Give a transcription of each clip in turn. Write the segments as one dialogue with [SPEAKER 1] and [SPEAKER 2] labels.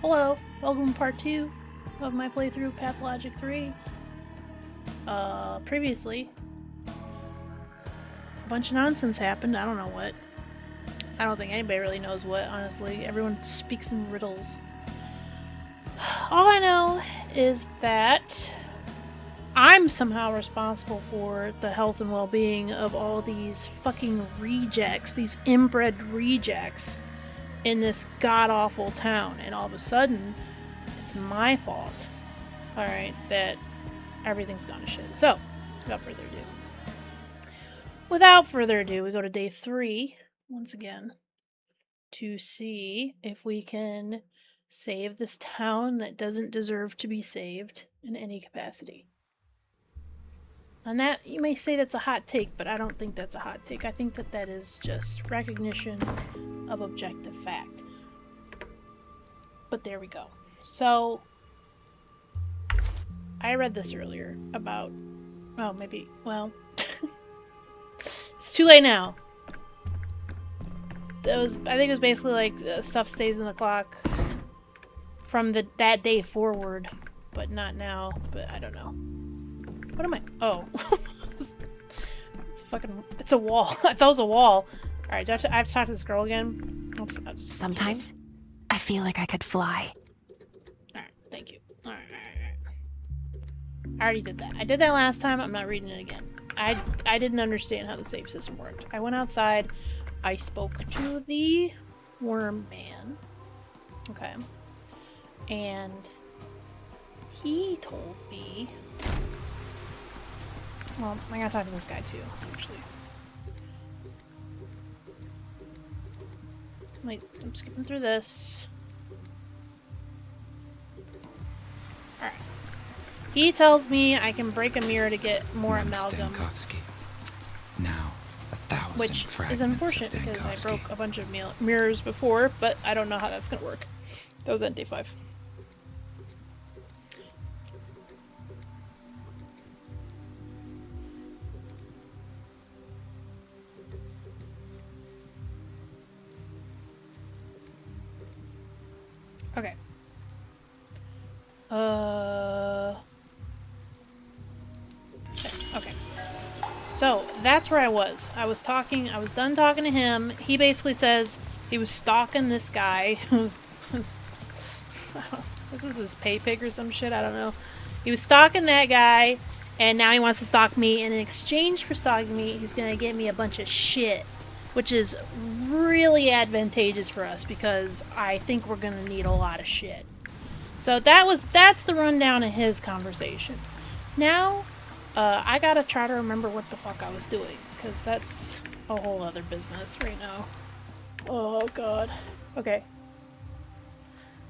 [SPEAKER 1] Hello, welcome to part 2 of my playthrough of Pathologic 3. Previously, a bunch of nonsense happened, I don't know what. I don't think anybody really knows what, honestly. Everyone speaks in riddles. All I know is that I'm somehow responsible for the health and well-being of all these fucking rejects, these inbred rejects in this god-awful town, and all of a sudden, it's my fault, alright, that everything's gone to shit. So, without further ado, we go to day 3, once again, to see if we can save this town that doesn't deserve to be saved in any capacity. And that, you may say that's a hot take, but I don't think that's a hot take. I think that that is just recognition of objective fact. But there we go. So, I read this earlier about, it's too late now. I think it was basically like stuff stays in the clock from that day forward, but not now, but I don't know. What am I? Oh. It's a wall. I thought it was a wall. Alright, I have to talk to this girl again? I'll just
[SPEAKER 2] Sometimes, I feel like I could fly.
[SPEAKER 1] Alright, thank you. Alright. I already did that. I did that last time, I'm not reading it again. I didn't understand how the save system worked. I went outside, I spoke to the worm man. Okay. And he told me... Well, I gotta talk to this guy too, actually. Wait, I'm skipping through this. Alright. He tells me I can break a mirror to get more amalgam.
[SPEAKER 3] Now, 1,000
[SPEAKER 1] which is unfortunate because I broke a bunch of mirrors before, but I don't know how that's gonna work. That was on day 5. Okay. Okay. So, that's where I was. I was done talking to him. He basically says he was stalking this guy. This is his pay pig or some shit, I don't know. He was stalking that guy, and now he wants to stalk me, and in exchange for stalking me, he's gonna get me a bunch of shit. Which is really advantageous for us because I think we're gonna need a lot of shit. So that's the rundown of his conversation. Now, I gotta try to remember what the fuck I was doing because that's a whole other business right now. Oh god. Okay.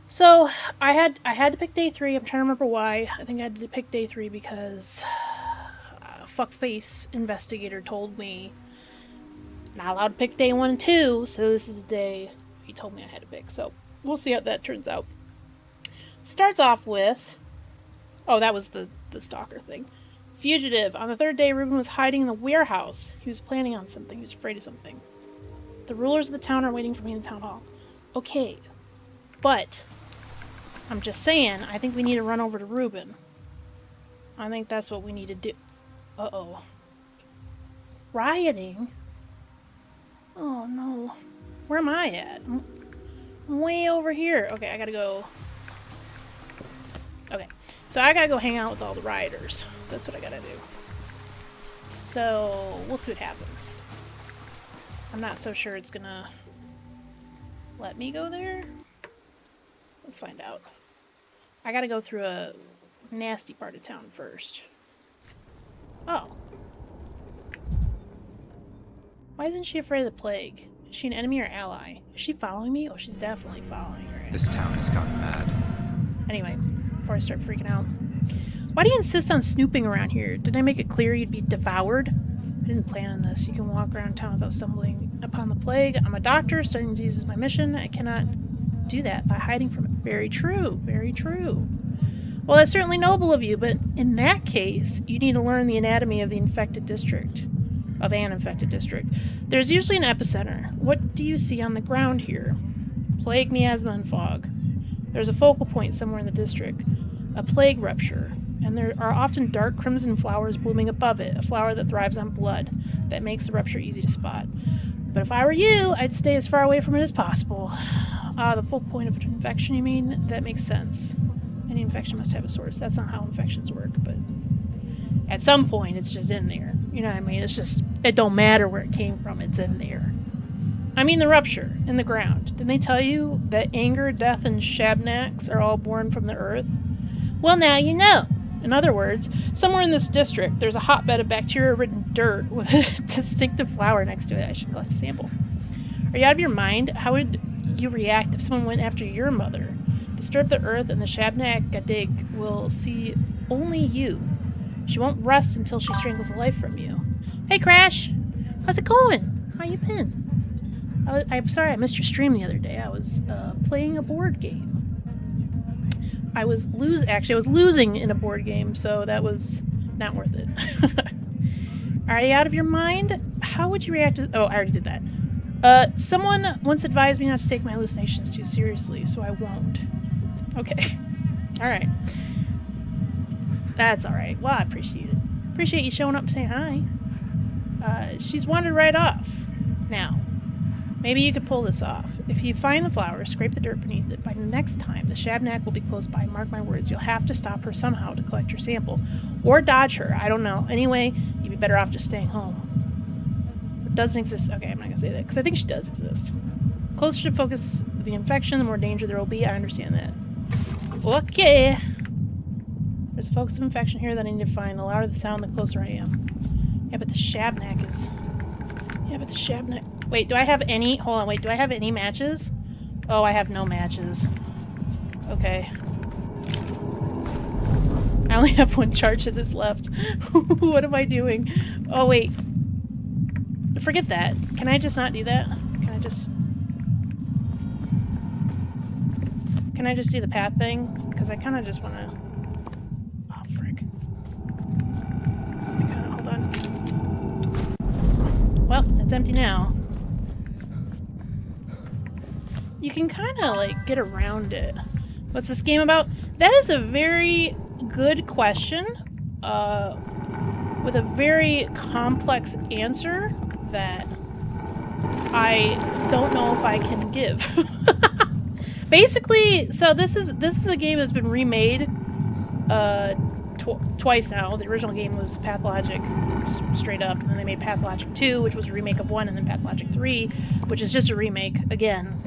[SPEAKER 1] So I had to pick day 3. I'm trying to remember why. I think I had to pick day 3 because fuckface investigator told me not allowed to pick day 1 and 2, so this is the day he told me I had to pick. So we'll see how that turns out. Starts off with, oh, that was the stalker thing. Fugitive. On the 3rd day, Ruben was hiding in the warehouse. He was planning on something. He was afraid of something. The rulers of the town are waiting for me in the town hall. Okay, but I'm just saying, I think we need to run over to Ruben. I think that's what we need to do. Uh-oh. Rioting? Oh no. Where am I at? I'm way over here. Okay, I gotta go. Okay, so I gotta go hang out with all the rioters. That's what I gotta do. So, we'll see what happens. I'm not so sure it's gonna let me go there. We'll find out. I gotta go through a nasty part of town first. Oh. Why isn't she afraid of the plague? Is she an enemy or ally? Is she following me? Oh, she's definitely following her.
[SPEAKER 3] This town has gone mad.
[SPEAKER 1] Anyway, before I start freaking out. Why do you insist on snooping around here? Did I make it clear you'd be devoured? I didn't plan on this. You can walk around town without stumbling upon the plague. I'm a doctor, studying disease is my mission. I cannot do that by hiding from it. Very true. Very true. Well, that's certainly noble of you, but in that case, you need to learn the anatomy of the infected district. Of an infected district. There's usually an epicenter. What do you see on the ground here? Plague, miasma, and fog. There's a focal point somewhere in the district, a plague rupture, and there are often dark crimson flowers blooming above it, a flower that thrives on blood, that makes the rupture easy to spot. But if I were you, I'd stay as far away from it as possible. The focal point of an infection, you mean? That makes sense. Any infection must have a source. That's not how infections work, but at some point it's just in there. You know what I mean? It's just, it don't matter where it came from, it's in there. I mean the rupture in the ground. Didn't they tell you that anger, death, and shabnaks are all born from the earth? Well, now you know. In other words, somewhere in this district, there's a hotbed of bacteria-ridden dirt with a distinctive flower next to it. I should collect a sample. Are you out of your mind? How would you react if someone went after your mother? Disturb the earth and the Shabnak Gadig will see only you. She won't rest until she strangles the life from you. Hey, Crash! How's it going? How you been? I'm sorry I missed your stream the other day. I was playing a board game. I was losing in a board game, so that was not worth it. Are you out of your mind? How would you react to... Oh, I already did that. Someone once advised me not to take my hallucinations too seriously, so I won't. Okay. Alright. That's alright. Well, I appreciate it. Appreciate you showing up and saying hi. She's wandered right off. Now, maybe you could pull this off. If you find the flower, scrape the dirt beneath it. By next time, the Shabnak will be close by. Mark my words. You'll have to stop her somehow to collect your sample. Or dodge her. I don't know. Anyway, you'd be better off just staying home. It doesn't exist. Okay, I'm not going to say that, because I think she does exist. Closer to focus the infection, the more danger there will be. I understand that. Okay. There's a focus of infection here that I need to find. The louder the sound, the closer I am. Yeah, but the Shabnak is... Yeah, but the Shabnak... Wait, do I have any... Hold on, wait. Do I have any matches? Oh, I have no matches. Okay. I only have one charge of this left. What am I doing? Oh, wait. Forget that. Can I just not do that? Can I just... Can I just do the path thing? Because I kind of just want to... Oh, frick. Hold on. Well, it's empty now. You can kind of, like, get around it. What's this game about? That is a very good question. With a very complex answer that I don't know if I can give. Basically, so this is a game that's been remade twice now. The original game was Pathologic, just straight up, and then they made Pathologic 2, which was a remake of 1, and then Pathologic 3, which is just a remake, again,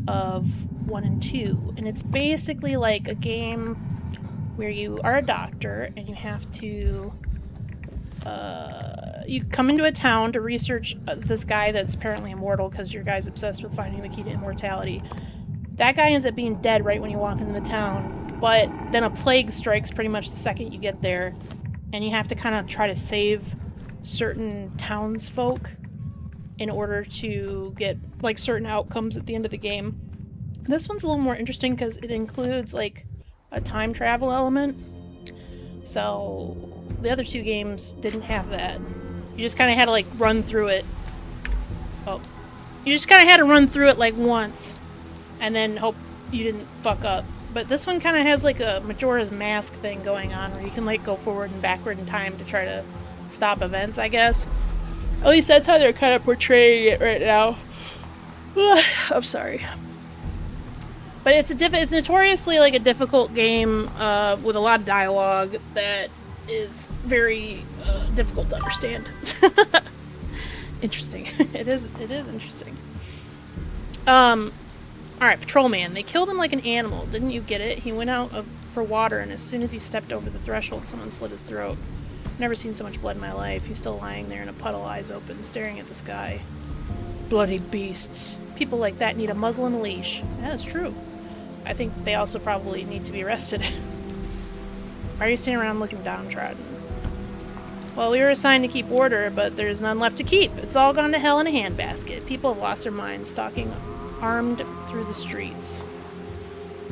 [SPEAKER 1] of 1 and 2. And it's basically like a game where you are a doctor, and you have to... you come into a town to research this guy that's apparently immortal, because your guy's obsessed with finding the key to immortality. That guy ends up being dead right when you walk into the town, but then a plague strikes pretty much the second you get there, and you have to kind of try to save certain townsfolk in order to get, like, certain outcomes at the end of the game. This one's a little more interesting because it includes, like, a time travel element. So, the other two games didn't have that. You just kind of had to, like, run through it. Oh. You just kind of had to run through it, like, once. And then hope you didn't fuck up. But this one kind of has, like, a Majora's Mask thing going on where you can, like, go forward and backward in time to try to stop events, I guess. At least that's how they're kind of portraying it right now. I'm sorry. But it's notoriously, like, a difficult game with a lot of dialogue that is very difficult to understand. Interesting. It is interesting. Alright, Patrolman. They killed him like an animal. Didn't you get it? He went out for water, and as soon as he stepped over the threshold, someone slit his throat. Never seen so much blood in my life. He's still lying there in a puddle, eyes open, staring at the sky. Bloody beasts. People like that need a muzzle and a leash. Yeah, that's true. I think they also probably need to be arrested. Why are you standing around looking downtrodden? Well, we were assigned to keep order, but there's none left to keep. It's all gone to hell in a handbasket. People have lost their minds, stalking armed through the streets.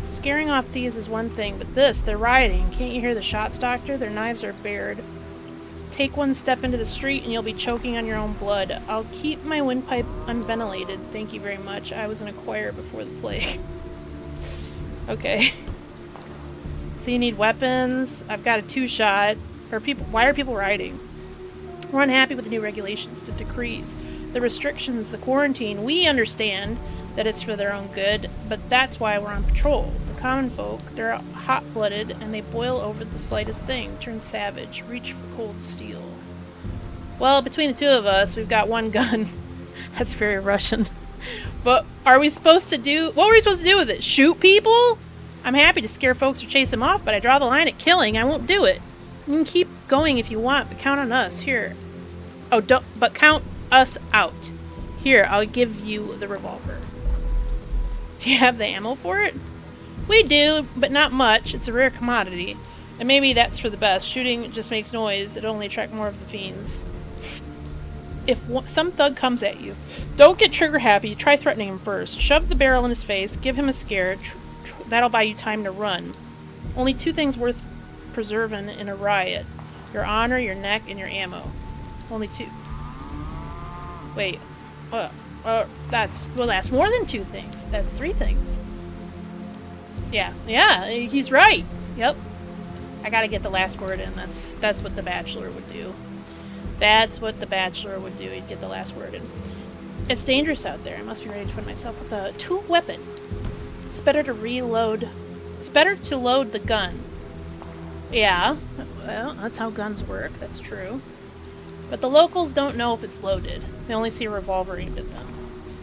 [SPEAKER 1] Scaring off thieves is one thing, but this, they're rioting. Can't you hear the shots, Doctor? Their knives are bared. Take one step into the street and you'll be choking on your own blood. I'll keep my windpipe unventilated. Thank you very much. I was in a choir before the plague. Okay. So you need weapons. I've got a 2-shot. Why are people rioting? We're unhappy with the new regulations, the decrees, the restrictions, the quarantine. We understand that it's for their own good, but that's why we're on patrol. The common folk, they're hot-blooded, and they boil over the slightest thing, turn savage, reach for cold steel. Well, between the two of us, we've got one gun. That's very Russian. But are we supposed to do... What were we supposed to do with it? Shoot people? I'm happy to scare folks or chase them off, but I draw the line at killing. I won't do it. You can keep going if you want, but count on us. Here. Oh, don't... But count us out. Here, I'll give you the revolver. Do you have the ammo for it? We do, but not much. It's a rare commodity. And maybe that's for the best. Shooting just makes noise. It'll only attract more of the fiends. If some thug comes at you, don't get trigger happy. Try threatening him first. Shove the barrel in his face. Give him a scare. That'll buy you time to run. Only 2 things worth preserving in a riot. Your honor, your neck, and your ammo. Only 2. Wait. That's more than 2 things. That's 3 things. Yeah, he's right. Yep. I gotta get the last word in. That's what the Bachelor would do. That's what the Bachelor would do. He'd get the last word in. It's dangerous out there. I must be ready to put myself with a tool weapon. It's better to reload. It's better to load the gun. Yeah. Well, that's how guns work. That's true. But the locals don't know if it's loaded. They only see a revolver aimed at them.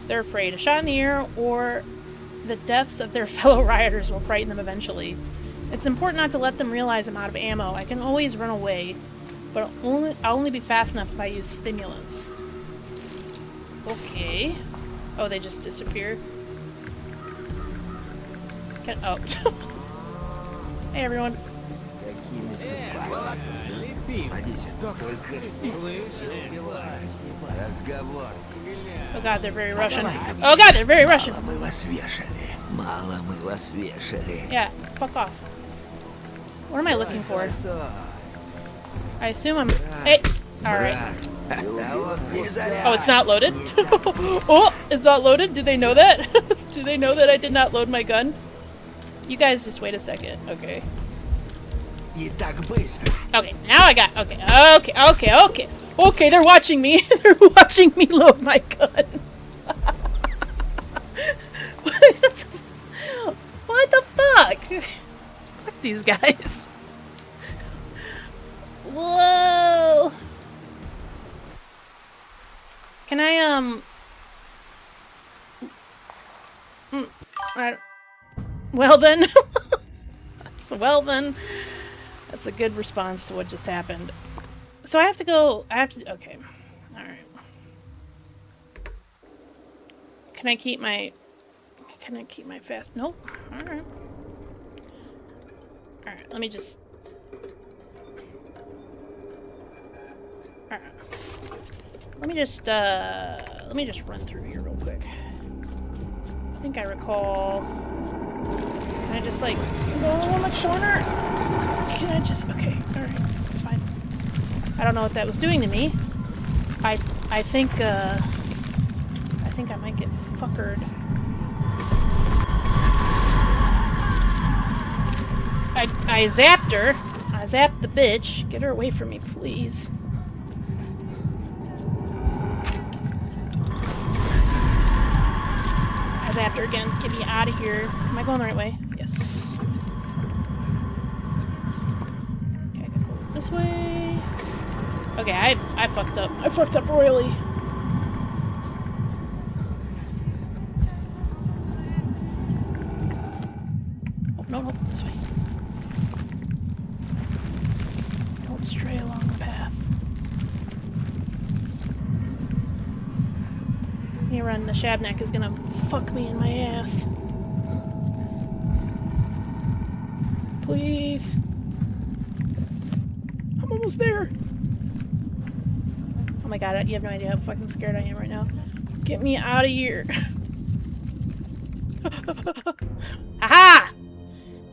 [SPEAKER 1] They're afraid. A shot in the air or the deaths of their fellow rioters will frighten them eventually. It's important not to let them realize I'm out of ammo. I can always run away, but I'll only be fast enough if I use stimulants. Okay. Oh, they just disappeared. Oh. Hey, everyone. Oh god, they're very Russian. Oh god, they're very Russian. Yeah, fuck off. What am I looking for? I assume I'm... Hey! Alright. Oh, it's not loaded? Oh, it's not loaded? Did they know that? Do they know that I did not load my gun? You guys just wait a second. Okay. Okay, now I got... Okay. Okay, they're watching me. They're watching me load my gun. What the fuck? Fuck these guys. Whoa. Can I, well then. Well then. That's a good response to what just happened. So I have to go, okay. Alright. Can I keep my fast, nope. Alright. Alright, let me just. Alright. Let me just run through here real quick. I think I recall. Can I just like go on the corner? Can I just, okay, alright, it's fine. I don't know what that was doing to me. I think I might get fuckered. I zapped her. I zapped the bitch. Get her away from me, please. I zapped her again. Get me out of here. Am I going the right way? Yes. Okay, I gotta go this way. Okay, I fucked up. I fucked up royally. Oh, no, this way. Don't stray along the path. Me run, the Shabnak is gonna fuck me in my ass. Please. I'm almost there. Oh my god, you have no idea how fucking scared I am right now. Get me out of here. Aha!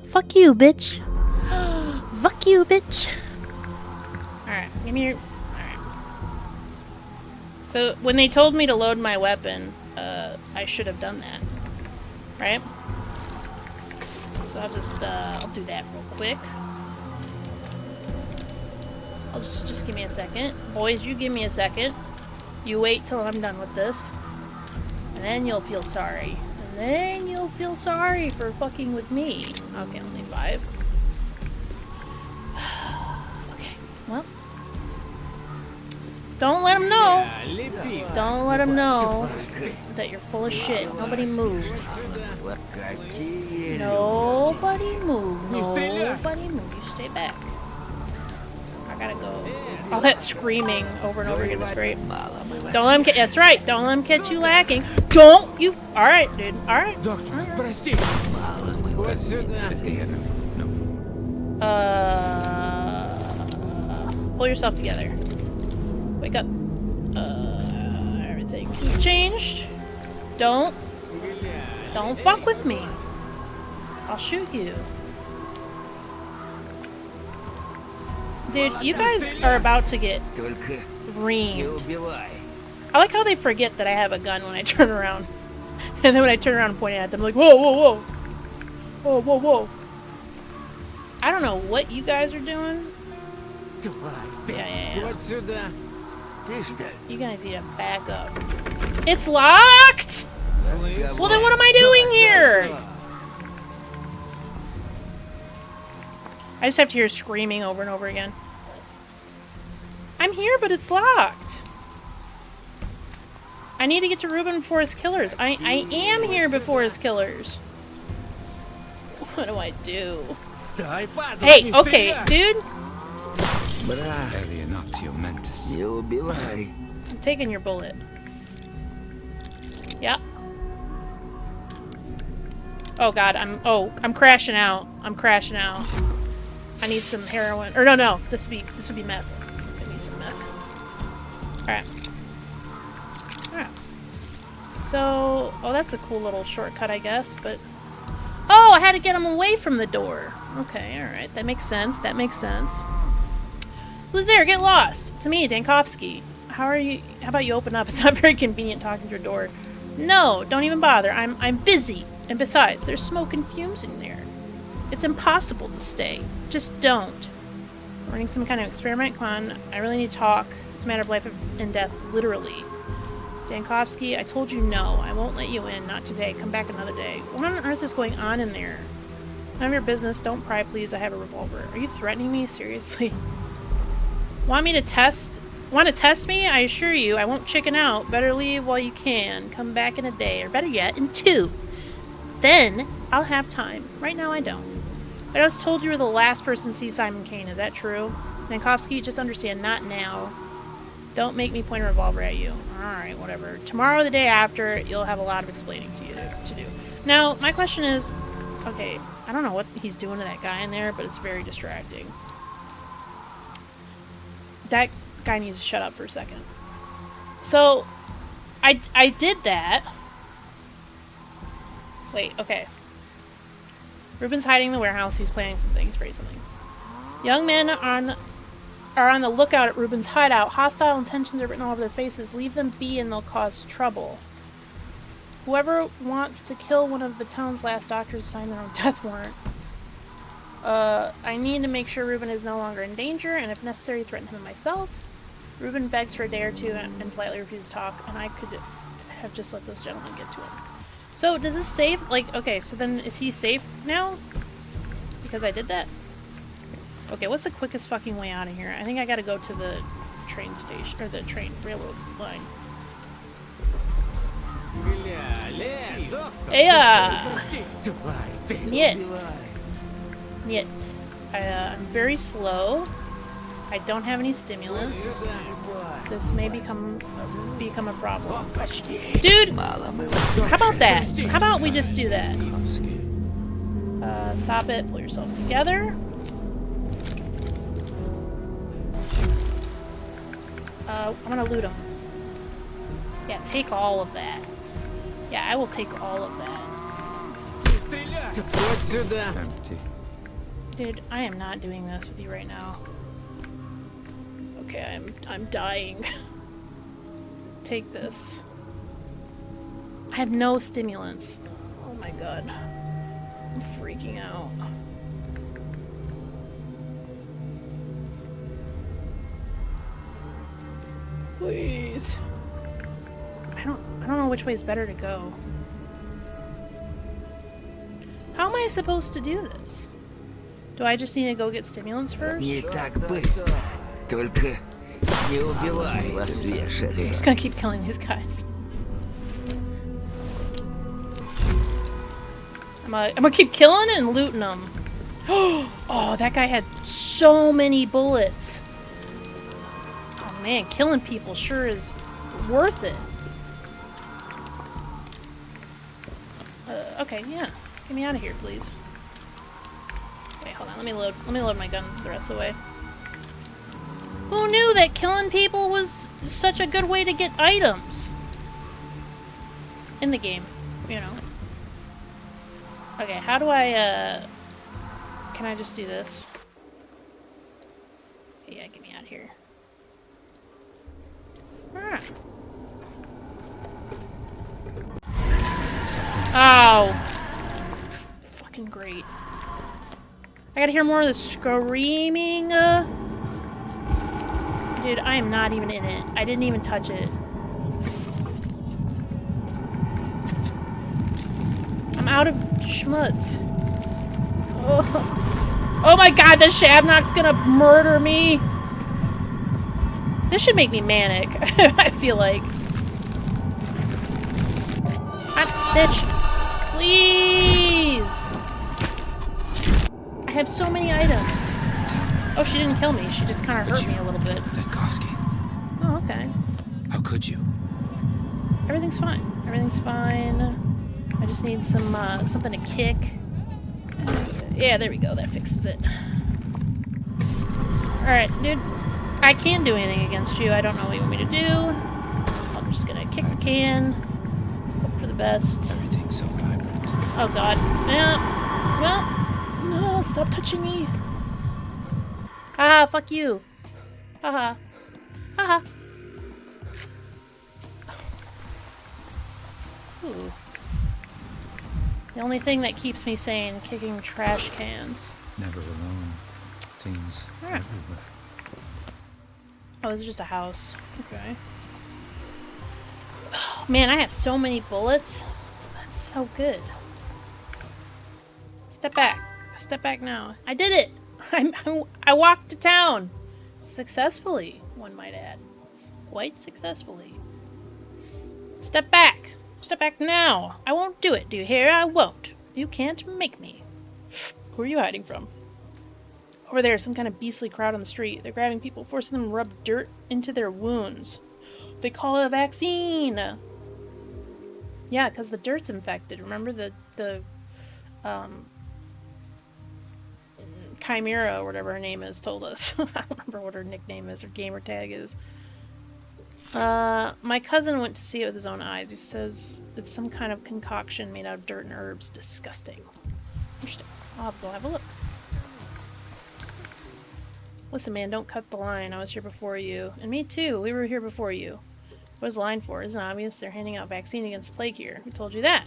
[SPEAKER 2] Fuck you, bitch. Fuck you, bitch.
[SPEAKER 1] Alright, give me your... Alright. So, when they told me to load my weapon, I should have done that. Right? So I'll just, I'll do that real quick. I'll just give me a second. Boys, you give me a second. You wait till I'm done with this. And then you'll feel sorry. And then you'll feel sorry for fucking with me. Okay, only 5. Okay, well. Don't let them know. Don't let them know that you're full of shit. Nobody move. Nobody move. Nobody move. You stay back. I gotta go. All that screaming over and over again is great. Don't let him catch. That's right. Don't let him catch you lacking. Don't you? All right, dude. All right.
[SPEAKER 3] Прости, no.
[SPEAKER 1] Pull yourself together. Wake up. Everything changed. Don't fuck with me. I'll shoot you. Dude, you guys are about to get reamed. I like how they forget that I have a gun when I turn around. And then when I turn around and point it at them, like, whoa, whoa, whoa. Whoa, whoa, whoa. I don't know what you guys are doing. Yeah. You guys need to back up. It's locked! Well, then what am I doing here? I just have to hear screaming over and over again. I'm here, but it's locked. I need to get to Ruben before his killers. I am here before his killers. What do I do? Hey, okay, dude. I'm taking your bullet. Yeah. Oh god, I'm crashing out. I'm crashing out. I need some heroin. Or no, this would be meth. I need some meth. Alright. So, oh, that's a cool little shortcut, I guess, but... Oh, I had to get him away from the door. Okay, alright. That makes sense. That makes sense. Who's there? Get lost. It's me, Dankovsky. How about you open up? It's not very convenient talking to your door. No, don't even bother. I'm busy. And besides, there's smoke and fumes in there. It's impossible to stay. Just don't. We're running some kind of experiment. Come on. I really need to talk. It's a matter of life and death, literally. Dankovsky, I told you no. I won't let you in. Not today. Come back another day. What on earth is going on in there? None of your business. Don't pry, please. I have a revolver. Are you threatening me? Seriously? Want me to test? Want to test me? I assure you, I won't chicken out. Better leave while you can. Come back in a day. Or better yet, in 2. Then, I'll have time. Right now, I don't. I just told you were the last person to see Simon Kane. Is that true? Dankovsky, just understand, not now. Don't make me point a revolver at you. Alright, whatever. Tomorrow or the day after, you'll have a lot of explaining to do. Now, my question is... Okay, I don't know what he's doing to that guy in there, but it's very distracting. That guy needs to shut up for a second. So, I did that. Wait, okay. Ruben's hiding in the warehouse. He's planning some things, very something. Young men are on the lookout at Ruben's hideout. Hostile intentions are written all over their faces. Leave them be and they'll cause trouble. Whoever wants to kill one of the town's last doctors sign their own death warrant. I need to make sure Ruben is no longer in danger, and if necessary, threaten him myself. Ruben begs for a day or two and politely refuses to talk, and I could have just let those gentlemen get to him. So, does this save? Like, okay, so then is he safe now? Because I did that? Okay, what's the quickest fucking way out of here? I think I gotta go to the train station, or the railroad line. Niet. I'm very slow. I don't have any stimulants. This may become a problem. Dude! How about that? How about we just do that? Stop it. Pull yourself together. I'm gonna loot him. Yeah, take all of that. Yeah, I will take all of that.
[SPEAKER 3] Empty.
[SPEAKER 1] Dude, I am not doing this with you right now. Okay, I'm dying. Take this. I have no stimulants. Oh my god. I'm freaking out. Please. I don't know which way is better to go. How am I supposed to do this? Do I just need to go get stimulants first?
[SPEAKER 3] Не так быстро. Только не убивай вас
[SPEAKER 1] I'm
[SPEAKER 3] вешали.
[SPEAKER 1] just gonna keep killing these guys. I'm gonna keep killing and looting them. Oh, that guy had so many bullets. Oh man, killing people sure is worth it. Okay, yeah. Get me out of here, please. Wait, hold on. Let me load my gun the rest of the way. Who knew that killing people was such a good way to get items? In the game, you know. Okay, how do I, can I just do this? Yeah, get me out of here. Ah. Oh. Fucking great. I gotta hear more of the screaming. Dude, I am not even in it. I didn't even touch it. I'm out of schmutz. Oh my god, the Shabnock's gonna murder me! This should make me manic, I feel like. Bitch! Please! I have so many items. Oh, she didn't kill me. She just kind of hurt me a little bit.
[SPEAKER 4] Dankovsky.
[SPEAKER 1] Oh, okay.
[SPEAKER 4] How could you?
[SPEAKER 1] Everything's fine. Everything's fine. I just need some, something to kick. Yeah, there we go. That fixes it. Alright, dude. I can't do anything against you. I don't know what you want me to do. I'm just gonna kick the can. Hope for the best.
[SPEAKER 4] Everything's so vibrant.
[SPEAKER 1] Oh god. Yeah. Well, no, stop touching me. Ah, fuck you. Haha. Haha. Ooh. The only thing that keeps me sane, kicking trash cans.
[SPEAKER 4] Never alone. Things
[SPEAKER 1] Ah.
[SPEAKER 4] everywhere.
[SPEAKER 1] Oh, this is just a house. Okay. Oh, man, I have so many bullets. That's so good. Step back. Step back now. I did it! I walked to town! Successfully, one might add. Quite successfully. Step back! Step back now! I won't do it, do you hear? I won't. You can't make me. Who are you hiding from? Over there, some kind of beastly crowd on the street. They're grabbing people, forcing them to rub dirt into their wounds. They call it a vaccine! Yeah, because the dirt's infected. Remember the Chimera, or whatever her name is, told us. I don't remember what her nickname is, or gamer tag is. My cousin went to see it with his own eyes. He says it's some kind of concoction made out of dirt and herbs. Disgusting. Interesting. I'll have to go have a look. Listen, man, don't cut the line. I was here before you. And me too. We were here before you. What is the line for? Isn't it obvious? They're handing out vaccine against plague here. Who told you that?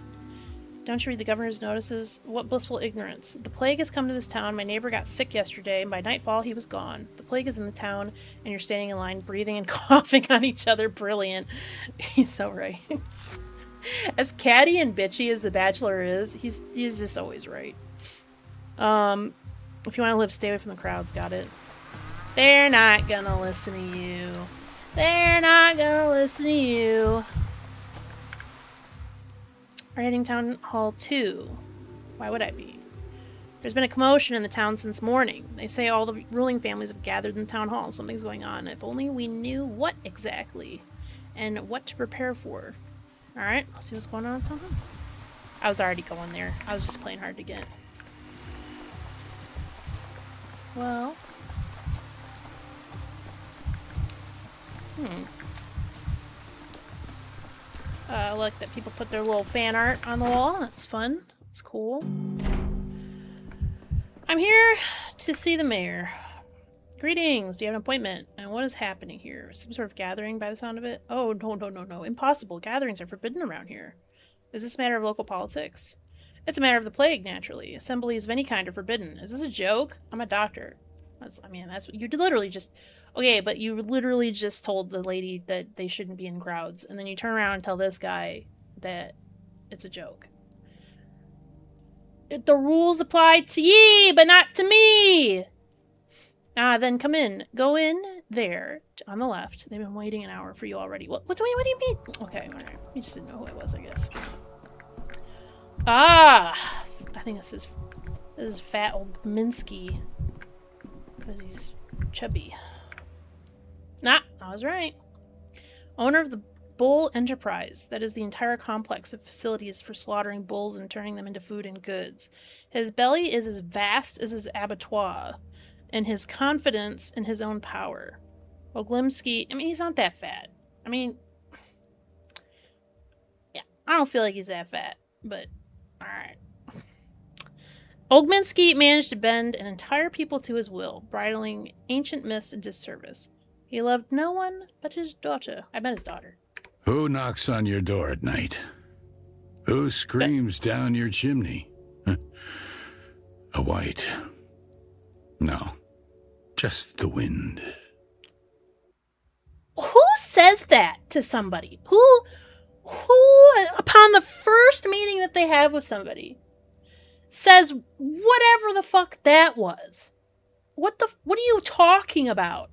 [SPEAKER 1] Don't you read the governor's notices? What blissful ignorance. The plague has come to this town. My neighbor got sick yesterday, and by nightfall he was gone. The plague is in the town, and you're standing in line, breathing and coughing on each other. Brilliant. He's so right. As catty and bitchy as the Bachelor is, he's just always right. If you want to live, stay away from the crowds. Got it. They're not gonna listen to you. They're not gonna listen to you. We're heading town hall 2. Why would I be? There's been a commotion in the town since morning. They say all the ruling families have gathered in the town hall. Something's going on. If only we knew what exactly and what to prepare for. Alright, I'll see what's going on in town hall. I was already going there. I was just playing hard to get. Well. I like that people put their little fan art on the wall. That's fun. It's cool. I'm here to see the mayor. Greetings. Do you have an appointment? And what is happening here? Some sort of gathering by the sound of it? Oh, no. Impossible. Gatherings are forbidden around here. Is this a matter of local politics? It's a matter of the plague, naturally. Assemblies of any kind are forbidden. Is this a joke? I'm a doctor. That's what you literally just... Okay, but you literally just told the lady that they shouldn't be in crowds, and then you turn around and tell this guy that it's a joke. The rules apply to ye, but not to me! Then come in. Go in there, on the left. They've been waiting an hour for you already. What do you mean? Okay, alright. You just didn't know who I was, I guess. I think this is fat old Minsky. Because he's chubby. Nah, I was right. Owner of the Bull Enterprise. That is the entire complex of facilities for slaughtering bulls and turning them into food and goods. His belly is as vast as his abattoir, and his confidence in his own power. Oglimsky, he's not that fat. Yeah, I don't feel like he's that fat, but alright. Ogminski managed to bend an entire people to his will, bridling ancient myths into service. He loved no one but his daughter. I met his daughter.
[SPEAKER 5] Who knocks on your door at night? Who screams down your chimney? A white. No, just the wind.
[SPEAKER 1] Who says that to somebody? Who, upon the first meeting that they have with somebody, says whatever the fuck that was? What are you talking about?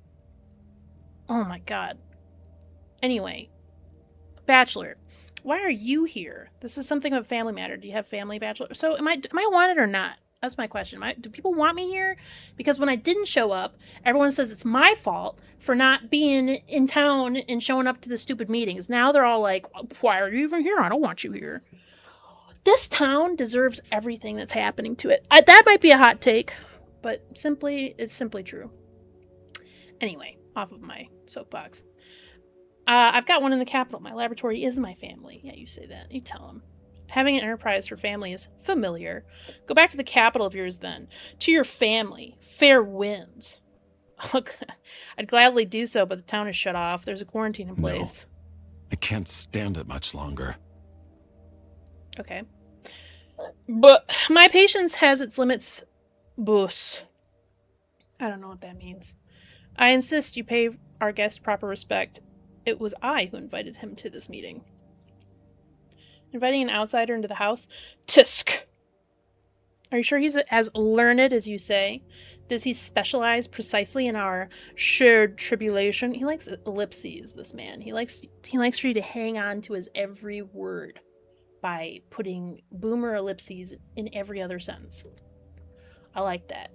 [SPEAKER 1] Oh my god. Anyway, Bachelor, why are you here? This is something of a family matter. Do you have family, Bachelor? So am I wanted or not? That's my question. Do people want me here? Because when I didn't show up, everyone says it's my fault for not being in town and showing up to the stupid meetings. Now they're all like, why are you even here? I don't want you here. This town deserves everything that's happening to it. That might be a hot take, but it's simply true. Anyway, off of my soapbox. I've got one in the capital. My laboratory is my family. Yeah, you say that. You tell them. Having an enterprise for family is familiar. Go back to the capital of yours then. To your family. Fair winds. Look, I'd gladly do so, but the town is shut off. There's a quarantine in place.
[SPEAKER 6] No, I can't stand it much longer.
[SPEAKER 1] Okay. But my patience has its limits, boss. I don't know what that means. I insist you pay our guest proper respect. It was I who invited him to this meeting. Inviting an outsider into the house? Tisk! Are you sure he's as learned as you say? Does he specialize precisely in our shared tribulation? He likes ellipses, this man. He likes for you to hang on to his every word by putting boomer ellipses in every other sentence. I like that.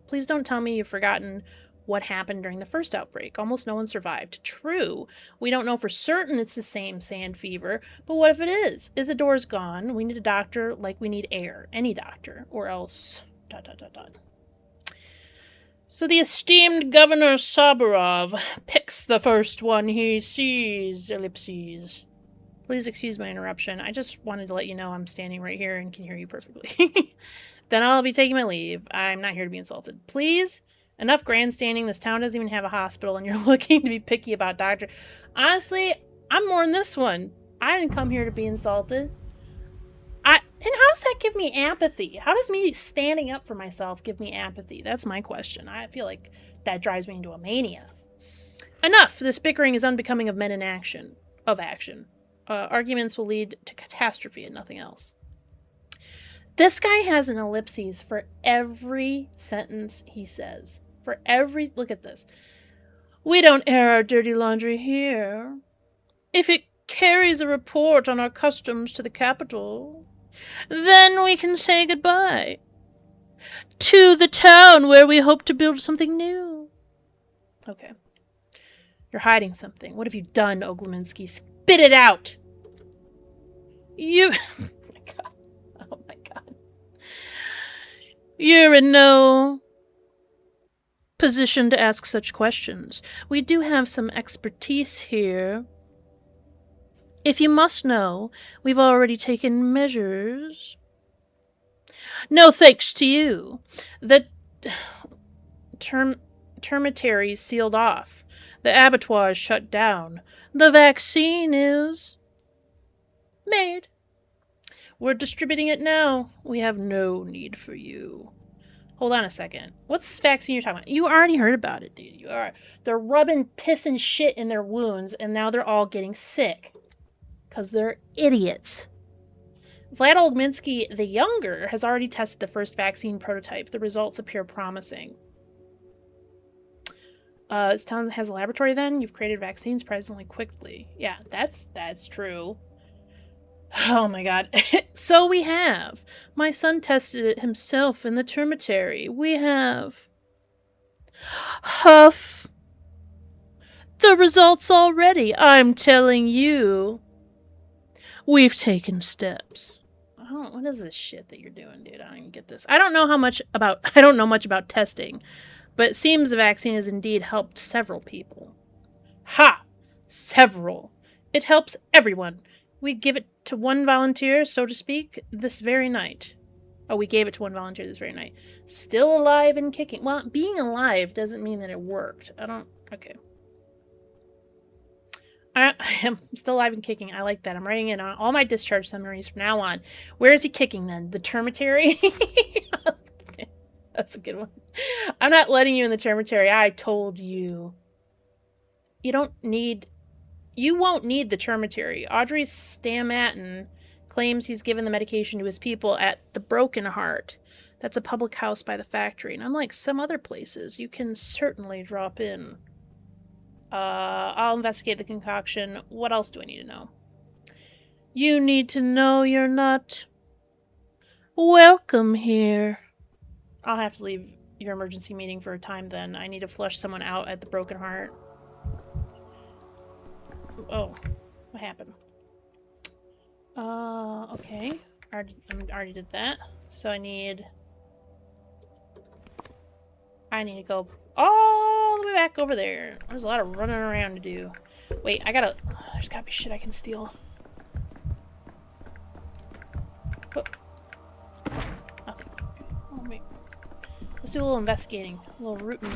[SPEAKER 1] Please don't tell me you've forgotten what happened during the first outbreak. Almost no one survived. True, we don't know for certain it's the same sand fever, but what if it is? Isidore's gone. We need a doctor like we need air. Any doctor. Or else... ... So the esteemed Governor Saburov picks the first one he sees, ellipses. Please excuse my interruption. I just wanted to let you know I'm standing right here and can hear you perfectly. Then I'll be taking my leave. I'm not here to be insulted. Please? Enough grandstanding. This town doesn't even have a hospital, and you're looking to be picky about doctor. Honestly, I'm more in this one. I didn't come here to be insulted. And how does that give me empathy? How does me standing up for myself give me empathy? That's my question. I feel like that drives me into a mania. Enough. This bickering is unbecoming of men in action. Arguments will lead to catastrophe and nothing else. This guy has an ellipses for every sentence he says. Look at this. We don't air our dirty laundry here. If it carries a report on our customs to the capital, then we can say goodbye to the town where we hope to build something new. Okay. You're hiding something. What have you done, Ogleminski? Spit it out! Oh my god. You're in no position to ask such questions. We do have some expertise here. If you must know, we've already taken measures. No thanks to you. The termitaries sealed off. The abattoir is shut down. The vaccine is made. We're distributing it now. We have no need for you. Hold on a second. What's this vaccine you're talking about? You already heard about it, dude. They're rubbing piss and shit in their wounds, and now they're all getting sick. Because they're idiots. Vlad Olgminsky the Younger has already tested the first vaccine prototype. The results appear promising. This town has a laboratory then? You've created vaccines surprisingly quickly. Yeah, that's true. Oh my god. So we have. My son tested it himself in the termitary. We have. Huff. The results already, I'm telling you. We've taken steps. What is this shit that you're doing, dude? I don't even get this. I don't know much about testing, but it seems the vaccine has indeed helped several people. Ha! Several. It helps everyone. We give it to one volunteer, so to speak, this very night. Oh, we gave it to one volunteer this very night. Still alive and kicking. Well, being alive doesn't mean that it worked. Okay. I am still alive and kicking. I like that. I'm writing it on all my discharge summaries from now on. Where is he kicking then? The termitary? That's a good one. I'm not letting you in the termitary. I told you. You won't need the termitary. Audrey Stamatin claims he's given the medication to his people at the Broken Heart. That's a public house by the factory. And unlike some other places, you can certainly drop in. I'll investigate the concoction. What else do I need to know? You need to know you're not welcome here. I'll have to leave your emergency meeting for a time then. I need to flush someone out at the Broken Heart. Oh, what happened? Okay. I already did that. So I need to go all the way back over there. There's a lot of running around to do. Wait, there's gotta be shit I can steal. Oh. Nothing. Okay. Oh, wait. Let's do a little investigating. A little rootin'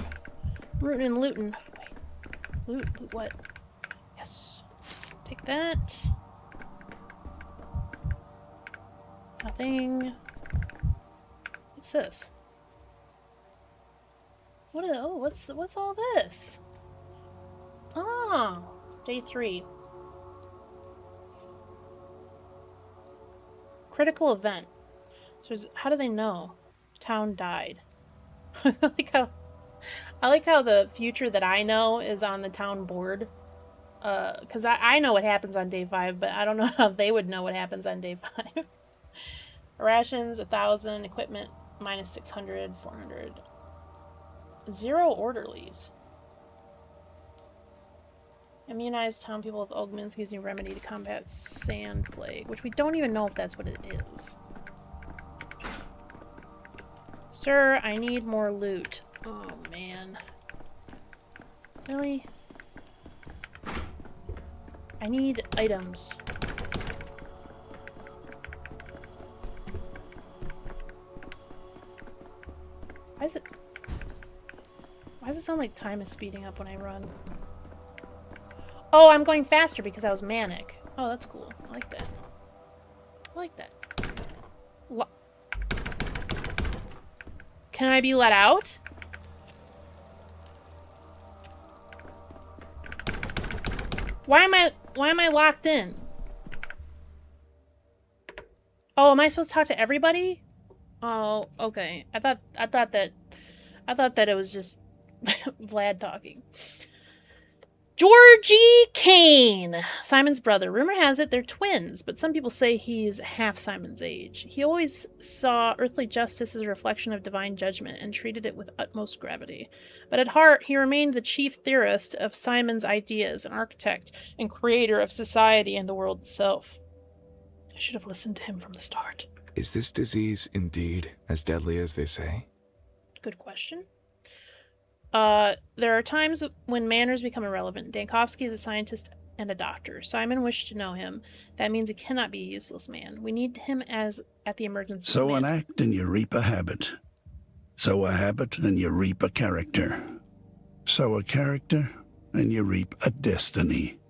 [SPEAKER 1] and lootin'. Wait. Loot what? Yes. Take that. Nothing. What's this? What's all this? Oh, day 3. Critical event. So how do they know? Town died. I like how the future that I know is on the town board. Because I know what happens on day 5, but I don't know how they would know what happens on day 5. Rations, 1,000. Equipment, minus 600, 400. 0 orderlies. Immunized town people with Olgminsky's new remedy to combat sand plague, which we don't even know if that's what it is. Sir, I need more loot. Oh, man. Really? I need items. Why does it sound like time is speeding up when I run? Oh, I'm going faster because I was manic. Oh, that's cool. I like that. I like that. What? Can I be let out? Why am I locked in? Oh, am I supposed to talk to everybody? Oh, okay. I thought that it was just Vlad talking. Georgie Kane, Simon's brother. Rumor has it they're twins, but some people say he's half Simon's age. He always saw earthly justice as a reflection of divine judgment and treated it with utmost gravity. But at heart, he remained the chief theorist of Simon's ideas, an architect and creator of society and the world itself. I should have listened to him from the start.
[SPEAKER 7] Is this disease indeed as deadly as they say?
[SPEAKER 1] Good question. There are times when manners become irrelevant. Dankovsky is a scientist and a doctor. Simon wished to know him. That means he cannot be a useless man. We need him at the emergency
[SPEAKER 8] Sow an
[SPEAKER 1] command.
[SPEAKER 8] act and you reap a habit. Sow a habit and you reap a character. Sow a character and you reap a destiny.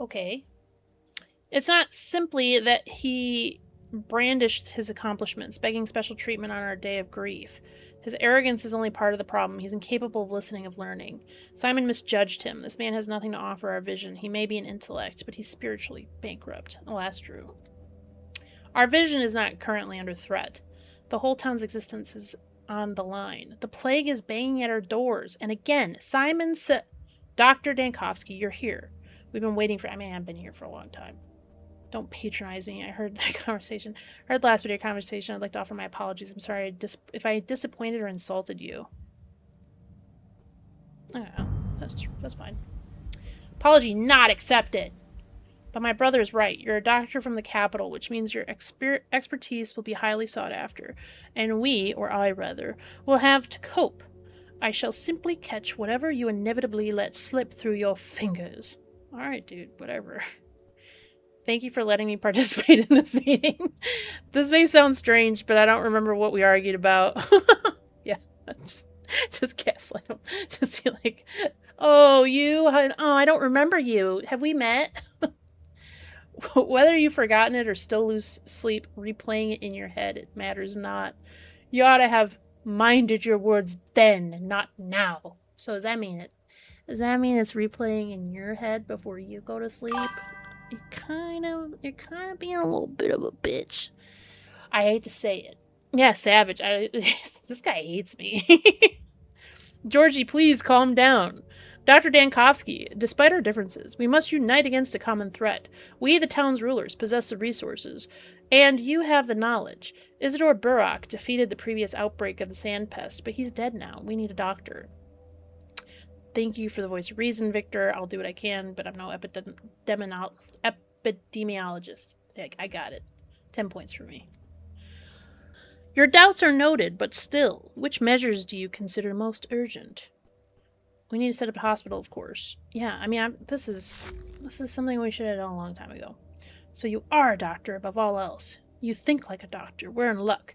[SPEAKER 1] Okay. It's not simply that he brandished his accomplishments, begging special treatment on our day of grief. His arrogance is only part of the problem. He's incapable of listening, of learning. Simon misjudged him. This man has nothing to offer our vision. He may be an intellect, but he's spiritually bankrupt. Oh, that's true. Our vision is not currently under threat. The whole town's existence is on the line. The plague is banging at our doors. And again, Simon said, Dr. Dankovsky, you're here. We've been waiting for... I mean, I've been here for a long time. Don't patronize me. I heard that conversation. I heard the last video conversation. I'd like to offer my apologies. I'm sorry if I disappointed or insulted you. I don't know. That's fine. Apology not accepted. But my brother is right. You're a doctor from the capital, which means your expertise will be highly sought after. And we, or I rather, will have to cope. I shall simply catch whatever you inevitably let slip through your fingers. Alright, dude. Whatever. Thank you for letting me participate in this meeting. This may sound strange, but I don't remember what we argued about. Yeah, just gaslight him. Just be like, oh, I don't remember you. Have we met? Whether you've forgotten it or still lose sleep, replaying it in your head, it matters not. You ought to have minded your words then, not now. So does that mean it's replaying in your head before you go to sleep? You're kind of being a little bit of a bitch. I hate to say it. Yeah, savage. This guy hates me. Georgie, please calm down. Dr. Dankovsky, despite our differences, we must unite against a common threat. We, the town's rulers, possess the resources, and you have the knowledge. Isidore Burrock defeated the previous outbreak of the sand pest, but he's dead now. We need a doctor. Thank you for the voice of reason, Victor. I'll do what I can, but I'm no epidemiologist. I got it. 10 points for me. Your doubts are noted, but still, which measures do you consider most urgent? We need to set up a hospital, of course. Yeah, I mean, this is something we should have done a long time ago. So you are a doctor above all else. You think like a doctor. We're in luck.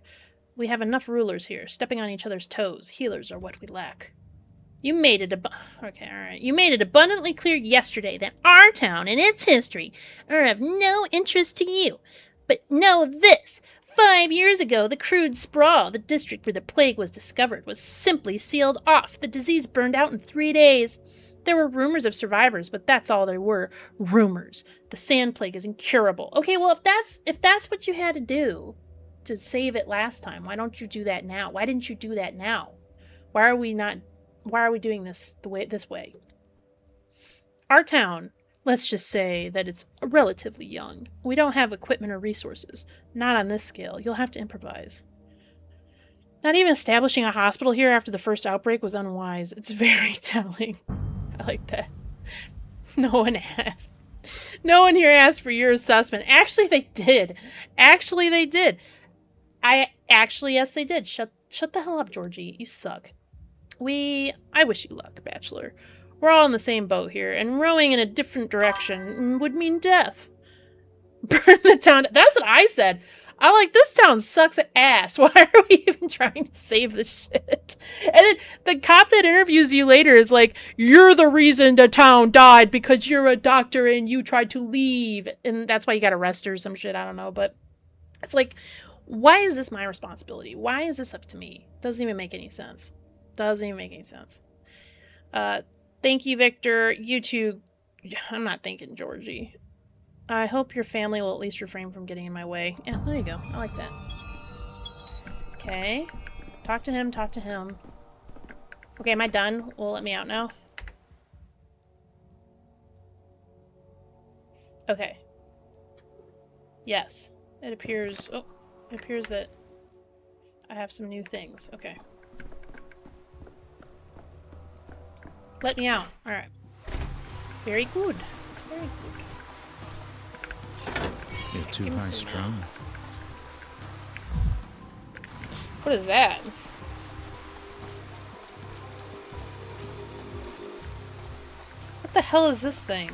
[SPEAKER 1] We have enough rulers here, stepping on each other's toes. Healers are what we lack. You made it You made it abundantly clear yesterday that our town and its history are of no interest to you. But know this. 5 years ago, the crude sprawl, the district where the plague was discovered, was simply sealed off. The disease burned out in 3 days. There were rumors of survivors, but that's all there were. Rumors. The sand plague is incurable. Okay, well, if that's what you had to do to save it last time, why don't you do that now? Why didn't you do that now? Why are we doing this this way? Our town, let's just say that it's relatively young. We don't have equipment or resources. Not on this scale. You'll have to improvise. Not even establishing a hospital here after the first outbreak was unwise. It's very telling. I like that. No one asked. No one here asked for your assessment. Actually, they did. Yes, they did. Shut the hell up, Georgie. You suck. I wish you luck, Bachelor. We're all in the same boat here, and rowing in a different direction would mean death. Burn the town. That's what I said. I'm like, this town sucks ass. Why are we even trying to save this shit? And then the cop that interviews you later is like, you're the reason the town died because you're a doctor and you tried to leave. And that's why you got arrested or some shit. I don't know. But it's like, why is this my responsibility? Why is this up to me? Doesn't even make any sense. Doesn't even make any sense. Thank you, Victor. You too. I'm not thanking Georgie. I hope your family will at least refrain from getting in my way. Yeah, there you go. I like that. Okay. Talk to him, talk to him. Okay, am I done? Will it let me out now? Okay. Yes. It appears... Oh. It appears that I have some new things. Okay. Let me out. Alright. Very good. Very good.
[SPEAKER 4] You're too high strung.
[SPEAKER 1] What is that? What the hell is this thing?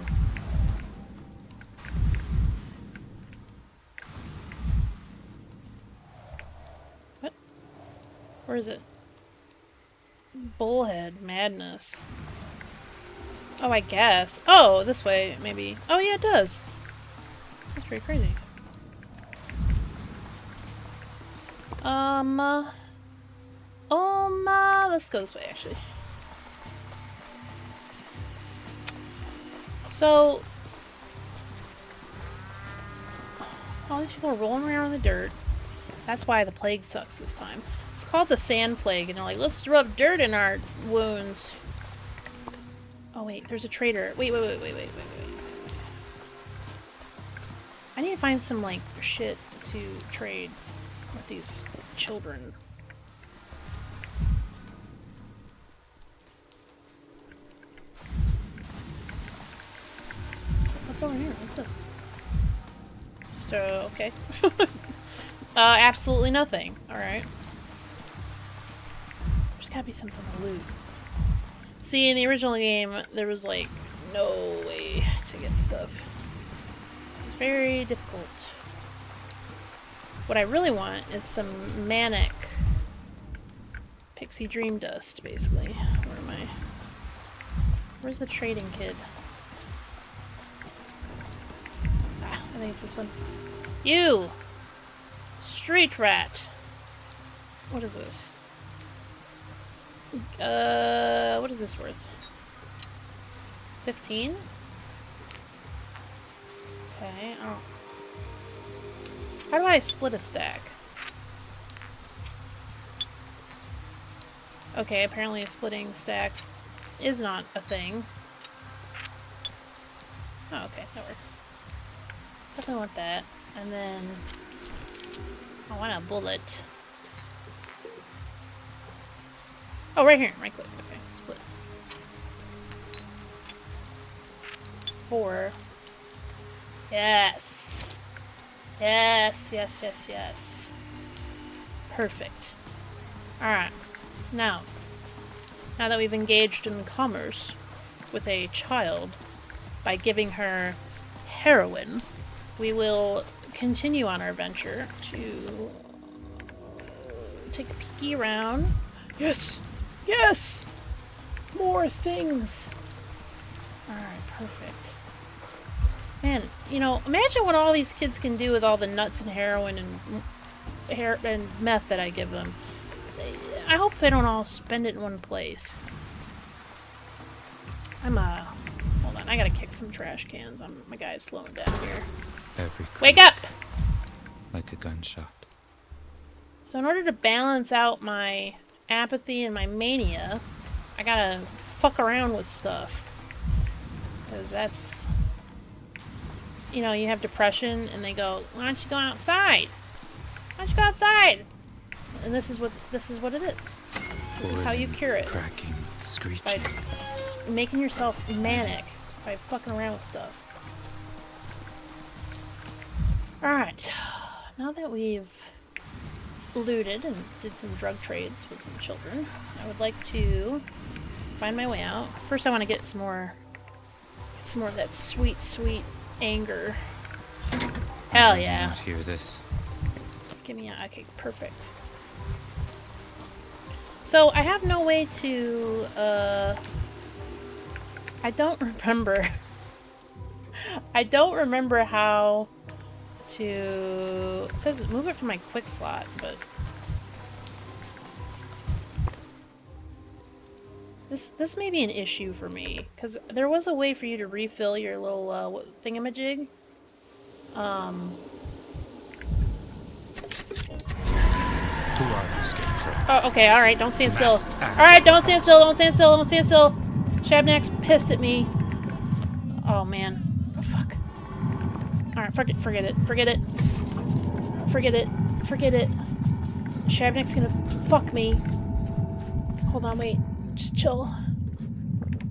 [SPEAKER 1] What? Where is it? Bullhead madness. Oh, I guess. Oh, this way, maybe. Oh, yeah, it does. very crazy. Let's go this way, actually. So, all these people are rolling around in the dirt. That's why the plague sucks this time. It's called the sand plague, and they're like, let's rub dirt in our wounds. Oh wait, there's a trader. Wait. I need to find some, like, shit to trade with these children. What's over here? What's this? Just, okay. Absolutely nothing. Alright. There's gotta be something to loot. See, in the original game, there was, like, no way to get stuff. It's very difficult. What I really want is some manic pixie dream dust, basically. Where am I? Where's the trading kid? Ah, I think it's this one. You! Street rat! What is this? What is this worth? 15? Okay, oh. How do I split a stack? Okay, apparently splitting stacks is not a thing. Oh, okay, that works. Definitely want that. And then I want a bullet. Oh, right here. Right click. Okay, split. 4. Yes. Yes. Perfect. Alright. Now that we've engaged in commerce with a child by giving her heroin, we will continue on our venture to take a peeky around. Yes! Yes! More things! Alright, perfect. Man, you know, imagine what all these kids can do with all the nuts and heroin and meth that I give them. I hope they don't all spend it in one place. Hold on, I gotta kick some trash cans. My guy's slowing down here.
[SPEAKER 4] Every
[SPEAKER 1] Wake up!
[SPEAKER 4] like a gunshot.
[SPEAKER 1] So in order to balance out my apathy and my mania, I gotta fuck around with stuff. Because that's... You know, you have depression and they go, why don't you go outside? Why don't you go outside? And this is what it is. This is how you cure it.
[SPEAKER 4] Cracking, screeching.
[SPEAKER 1] By making yourself manic by fucking around with stuff. Alright. Now that we've looted and did some drug trades with some children, I would like to find my way out. First I want to get some more of that sweet, sweet anger. Hell yeah.
[SPEAKER 4] Not hear this.
[SPEAKER 1] Give me a... Okay, perfect. So, I have no way to, I don't remember. I don't remember how to... It says move it from my quick slot, but... This may be an issue for me, because there was a way for you to refill your little, thingamajig.
[SPEAKER 4] Who are you, Scarecrow?
[SPEAKER 1] Oh, okay, alright, don't stand still.
[SPEAKER 4] Masked
[SPEAKER 1] Alright, don't stand still, don't stand still, don't stand still! Shabnak's pissed at me. Oh, man. Oh, fuck. Alright, forget it. Shabnak's gonna fuck me. Hold on, wait. Just chill.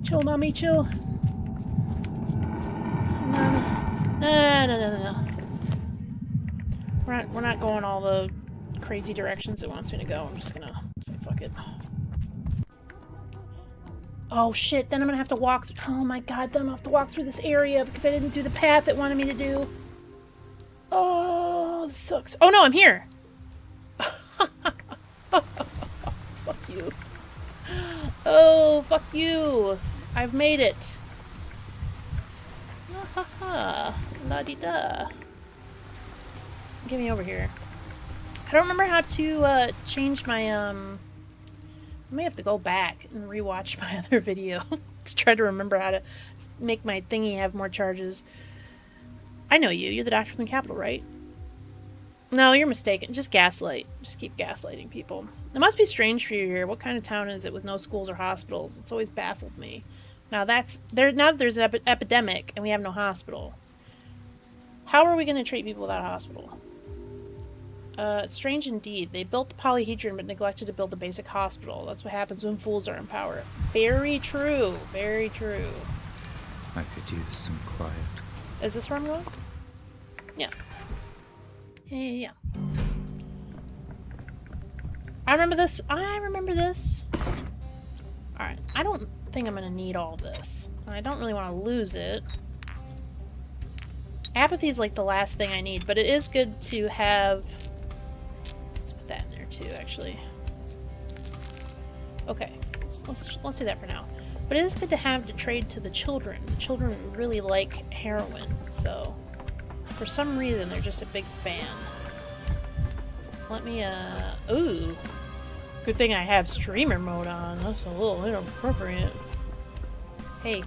[SPEAKER 1] Chill, mommy, chill. No. We're not going all the crazy directions it wants me to go. I'm just gonna say fuck it. Oh shit, then I'm gonna have to walk through. Oh my god, then I'm gonna have to walk through this area because I didn't do the path it wanted me to do. Oh, this sucks. Oh no, I'm here! Fuck you. Oh, fuck you! I've made it. Ha ha, la-di-da. get me over here. I don't remember how to change my I may have to go back and rewatch my other video to try to remember how to make my thingy have more charges. I know you. You're the doctor from the Capitol, right? No, you're mistaken. Just gaslight. Just keep gaslighting people. It must be strange for you here. What kind of town is it with no schools or hospitals? It's always baffled me. Now now that there's an epidemic and we have no hospital. How are we going to treat people without a hospital? It's strange indeed. They built the polyhedron but neglected to build a basic hospital. That's what happens when fools are in power. Very true. Very true.
[SPEAKER 4] I could use some quiet.
[SPEAKER 1] Is this where I'm going? Yeah. Yeah. I remember this. I remember this. Alright. I don't think I'm going to need all this. I don't really want to lose it. Apathy is like the last thing I need, but it is good to have... Let's put that in there too, actually. Okay. So let's do that for now. But it is good to have to trade to the children. The children really like heroin, so... For some reason, they're just a big fan. Let me, ooh. Good thing I have streamer mode on. That's a little inappropriate. Hey.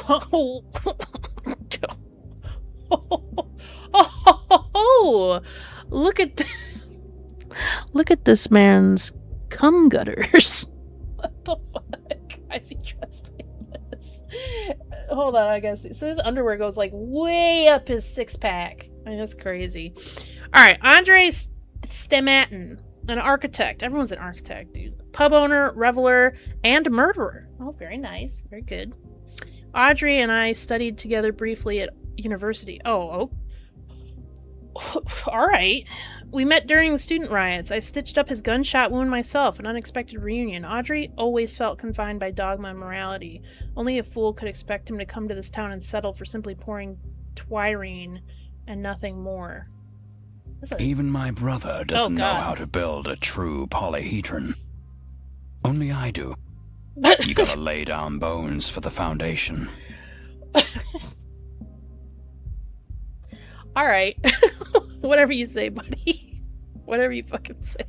[SPEAKER 1] Oh, look at look at this man's cum gutters. What the fuck? Why is he dressed like this? Hold on, I guess. So his underwear goes like way up his six-pack. I mean, that's crazy. All right, Andre Stamatin, an architect. Everyone's an architect, dude. Pub owner, reveler, and murderer. Oh, very nice. Very good. Audrey and I studied together briefly at university. Oh. All right. We met during the student riots. I stitched up his gunshot wound myself, an unexpected reunion. Audrey always felt confined by dogma and morality. Only a fool could expect him to come to this town and settle for simply pouring twirine and nothing more.
[SPEAKER 9] Even my brother doesn't know how to build a true polyhedron. Only I do. You gotta lay down bones for the foundation.
[SPEAKER 1] Alright. Whatever you say, buddy. Whatever you fucking say.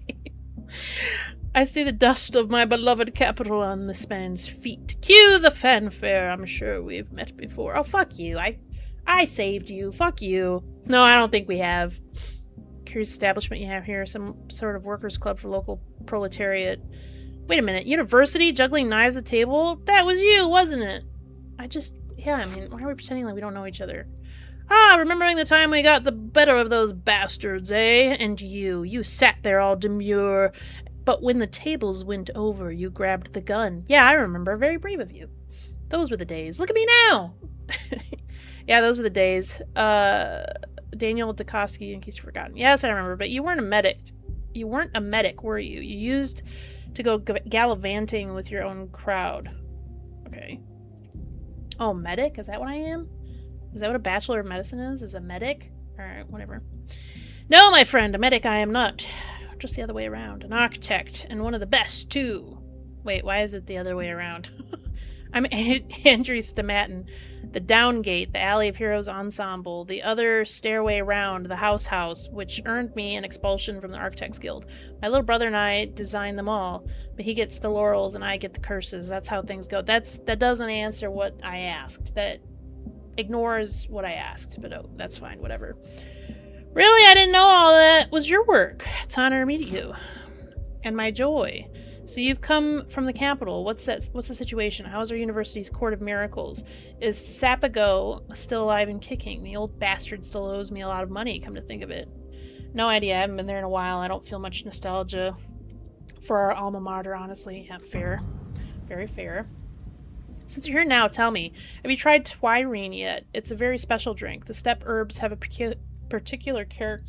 [SPEAKER 1] I see the dust of my beloved capital on this man's feet. Cue the fanfare. I'm sure we've met before. Oh, fuck you. I saved you. Fuck you. No, I don't think we have. Curious establishment you have here. Some sort of workers' club for local proletariat. Wait a minute. University? Juggling knives at the table? That was you, wasn't it? Yeah, I mean, why are we pretending like we don't know each other? Ah, remembering the time we got the better of those bastards, eh? And you sat there all demure. But when the tables went over, you grabbed the gun. Yeah, I remember. Very brave of you. Those were the days. Look at me now! Yeah, those were the days. Daniel Dukovsky, in case you've forgotten. Yes, I remember, but you weren't a medic. You weren't a medic, were you? You used to go gallivanting with your own crowd. Okay. Oh, medic? Is that what I am? Is that what a Bachelor of Medicine is? Is a medic? Alright, whatever. No, my friend, a medic I am not. Just the other way around. An architect, and one of the best, too. Wait, why is it the other way around? I'm Andrew Stamatin. The Downgate, the Alley of Heroes Ensemble, the other stairway around, the house, which earned me an expulsion from the Architects Guild. My little brother and I designed them all, but he gets the laurels and I get the curses. That's how things go. That doesn't answer what I asked. That ignores what I asked, but oh, that's fine, whatever. Really, I didn't know all that was your work. It's an honor to meet you. And my joy. So you've come from the capital. What's the situation? How's our university's Court of Miracles? Is Sapago still alive and kicking? The old bastard still owes me a lot of money, come to think of it. No idea. I haven't been there in a while. I don't feel much nostalgia for our alma mater, honestly. Yeah, fair. Very fair. Since you're here now, tell me, have you tried twirine yet? It's a very special drink. The steppe herbs have a peculiar character.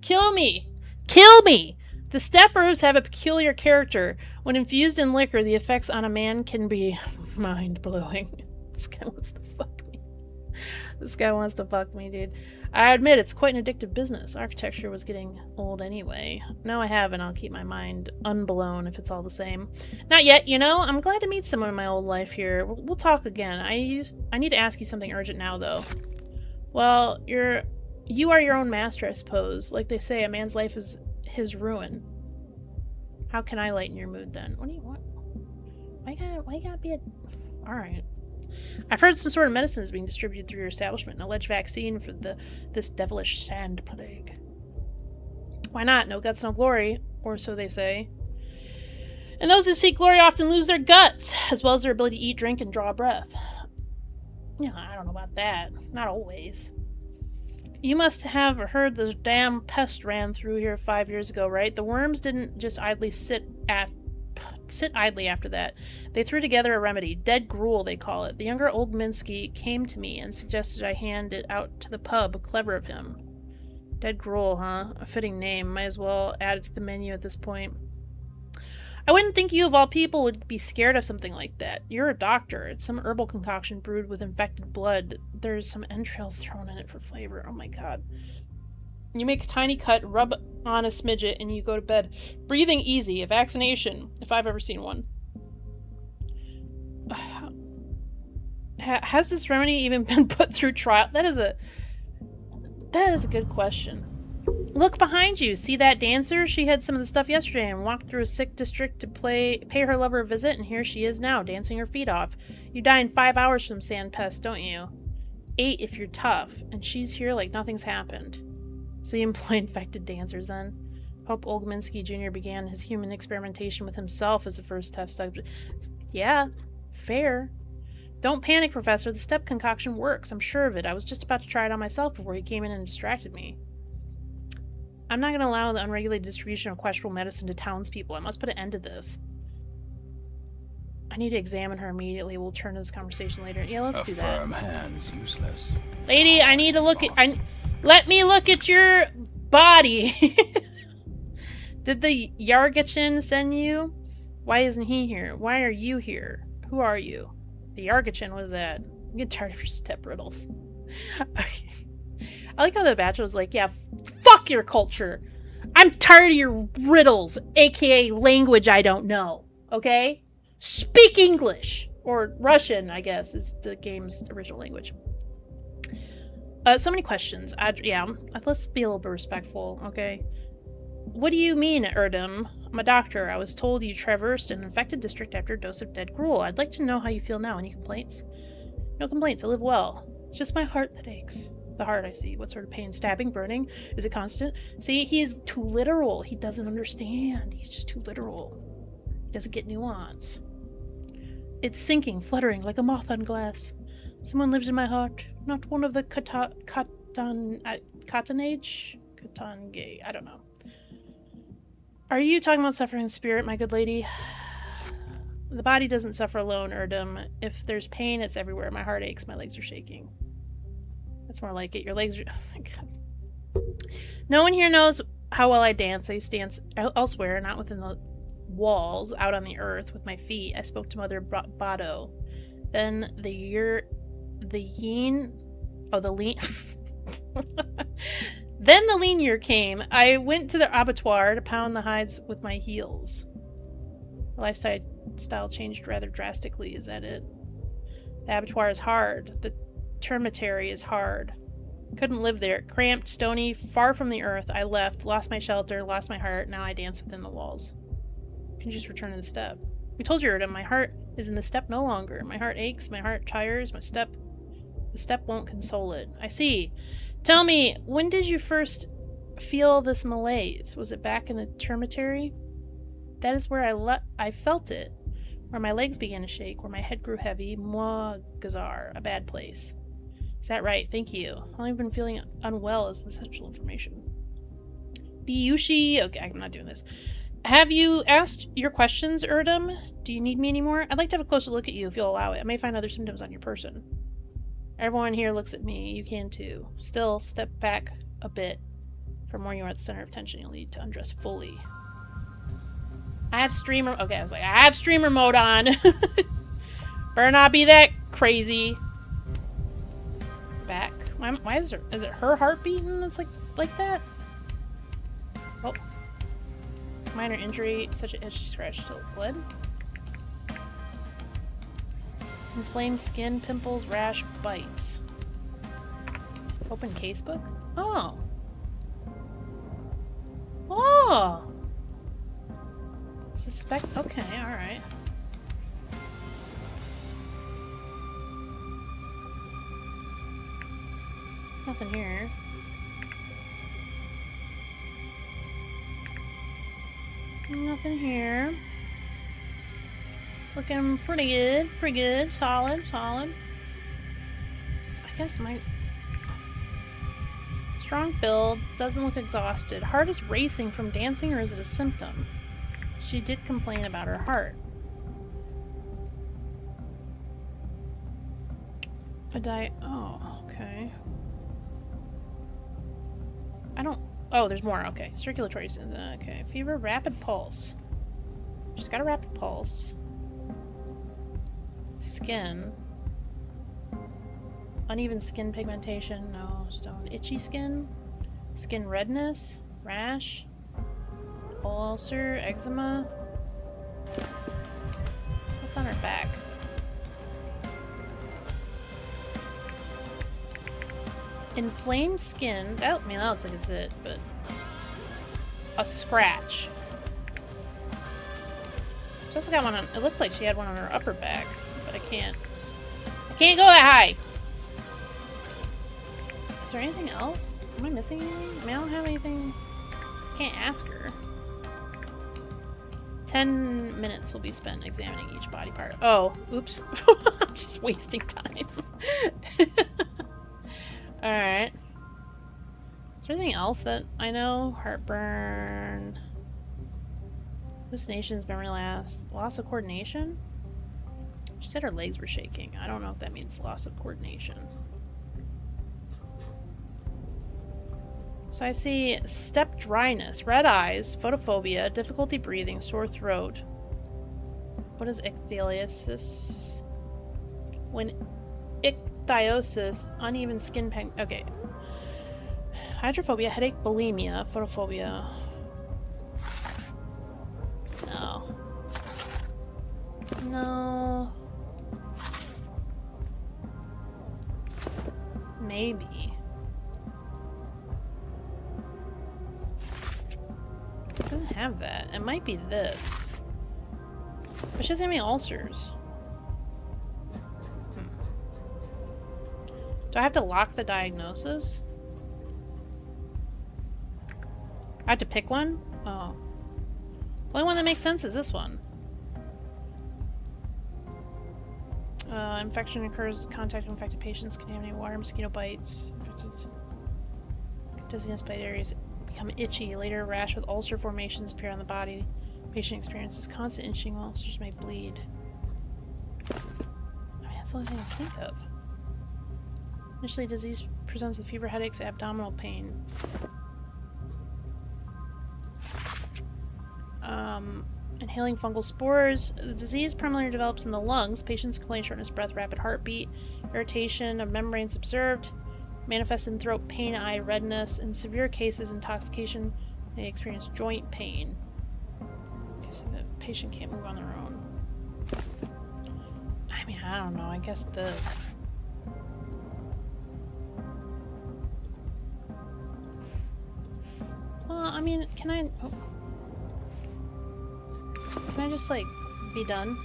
[SPEAKER 1] Kill me! The steppe herbs have a peculiar character. When infused in liquor, the effects on a man can be mind-blowing. This guy wants to fuck me. Dude. I admit, it's quite an addictive business. Architecture was getting old anyway. Now I have, and I'll keep my mind unblown if it's all the same. Not yet, you know? I'm glad to meet someone in my old life here. We'll talk again. I need to ask you something urgent now, though. Well, you are your own master, I suppose. Like they say, a man's life is his ruin. How can I lighten your mood then? What do you want? Why you gotta be a... Alright. I've heard some sort of medicine is being distributed through your establishment, an alleged vaccine for this devilish sand plague. Why not? No guts, no glory, or so they say. And those who seek glory often lose their guts, as well as their ability to eat, drink, and draw breath. Yeah, I don't know about that. Not always. You must have heard the damn pest ran through here 5 years ago, right? The worms didn't just idly sit idly after that. They threw together a remedy. Dead gruel, they call it. The younger old Minsky came to me and suggested I hand it out to the pub. Clever of him. Dead gruel, huh? A fitting name. Might as well add it to the menu at this point. I wouldn't think you, of all people, would be scared of something like that. You're a doctor. It's some herbal concoction brewed with infected blood. There's some entrails thrown in it for flavor. Oh my god. You make a tiny cut, rub on a smidget, and you go to bed. Breathing easy. A vaccination, if I've ever seen one. Has this remedy even been put through trial? That is a good question. Look behind you. See that dancer? She had some of the stuff yesterday and walked through a sick district to pay her lover a visit, and here she is now, dancing her feet off. You die in 5 hours from sand pest, don't you? 8 if you're tough, and she's here like nothing's happened. So you employ infected dancers then? Hope Olgminsky Jr. began his human experimentation with himself as the first test subject. Yeah, fair. Don't panic, Professor. The step concoction works. I'm sure of it. I was just about to try it on myself before he came in and distracted me. I'm not going to allow the unregulated distribution of questionable medicine to townspeople. I must put an end to this. I need to examine her immediately. We'll turn to this conversation later. Yeah, let's do that.
[SPEAKER 9] Firm hand's useless.
[SPEAKER 1] Lady, I need to look at... Let me look at your body. Did the Yargachin send you? Why isn't he here? Why are you here? Who are you? The Yargachin, what is that? I'm getting tired of your step riddles. Okay. I like how the Bachelor was like, yeah, fuck your culture. I'm tired of your riddles, aka language I don't know. Okay? Speak English! Or Russian, I guess, is the game's original language. So many questions. Yeah, let's be a little bit respectful, okay? What do you mean, Erdem? I'm a doctor. I was told you traversed an infected district after a dose of dead gruel. I'd like to know how you feel now. Any complaints? No complaints. I live well. It's just my heart that aches. The heart, I see. What sort of pain? Stabbing? Burning? Is it constant? See, he's too literal. He doesn't understand. He's just too literal. He doesn't get nuance. It's sinking, fluttering like a moth on glass. Someone lives in my heart. Not one of the Katanage? Katange? I don't know. Are you talking about suffering in spirit, my good lady? The body doesn't suffer alone, Erdem. If there's pain, it's everywhere. My heart aches. My legs are shaking. That's more like it. Your legs are... Oh my god. No one here knows how well I dance. I used to dance elsewhere, not within the walls, out on the earth with my feet. I spoke to Mother Bado. Then the lean year came. I went to the abattoir to pound the hides with my heels. The lifestyle changed rather drastically. Is that it? The abattoir is hard. The termitary is hard. Couldn't live there. Cramped, stony, far from the earth. I left, lost my shelter, lost my heart. Now I dance within the walls. Can you just return to the steppe? We told you, Erda, my heart is in the steppe no longer. My heart aches, my heart tires, the steppe won't console it. I see. Tell me, when did you first feel this malaise? Was it back in the termitary? That is where I felt it. Where my legs began to shake, where my head grew heavy. Moi, Gazar, a bad place. Is that right? Thank you. I've only been feeling unwell as essential information. Biyushi. Okay, I'm not doing this. Have you asked your questions, Erdem? Do you need me anymore? I'd like to have a closer look at you if you'll allow it. I may find other symptoms on your person. Everyone here looks at me. You can too. Still, step back a bit. From where you are at the center of attention, you'll need to undress fully. I have streamer... Okay, I was like, I have streamer mode on. Better not be that crazy. Back. Why is it her heart beating that's like that? Oh. Minor injury, such an itchy scratch till it bled. Inflamed skin, pimples, rash, bites. Open casebook? Oh. Oh! Suspect. Okay, alright. Nothing here. Nothing here. Looking pretty good. Pretty good. Solid. Solid. I guess my... Strong build. Doesn't look exhausted. Heart is racing from dancing, or is it a symptom? She did complain about her heart. Oh, okay. I don't... Oh, there's more. Okay. Circulatory... Okay. Fever. Rapid pulse. She's got a rapid pulse. Skin. Uneven skin pigmentation. No. Stone. Itchy skin. Skin redness. Rash. Ulcer. Eczema. What's on her back? Inflamed skin. That, I mean, that looks like a zit, but... A scratch. She also got one on... It looked like she had one on her upper back, but I can't go that high! Is there anything else? Am I missing anything? I mean, I don't have anything... I can't ask her. 10 minutes will be spent examining each body part. Oh, oops. I'm just wasting time. Alright. Is there anything else that I know? Heartburn. Hallucinations, memory loss of coordination? She said her legs were shaking. I don't know if that means loss of coordination. So I see step dryness, red eyes, photophobia, difficulty breathing, sore throat. What is ichthyosis? When ichthyosis, uneven skin peg. Okay. Hydrophobia, headache, bulimia, photophobia. No. No. Maybe. It doesn't have that. It might be this. But she doesn't have any ulcers. Do I have to lock the diagnosis? I have to pick one? Oh. The only one that makes sense is this one. Infection occurs, contact with infected patients, contaminated water, mosquito bites, dizziness, bite areas become itchy. Later, a rash with ulcer formations appear on the body. Patient experiences constant itching, ulcers may bleed. I mean, that's the only thing I can think of. Initially, disease presents with fever, headaches, abdominal pain. Inhaling fungal spores. The disease primarily develops in the lungs. Patients complain shortness of breath, rapid heartbeat, irritation of membranes observed, manifests in throat pain, eye redness. In severe cases, intoxication, they experience joint pain. Okay, so the patient can't move on their own. I mean, I don't know. I guess this. I mean, can I... Oh. Can I just, like, be done?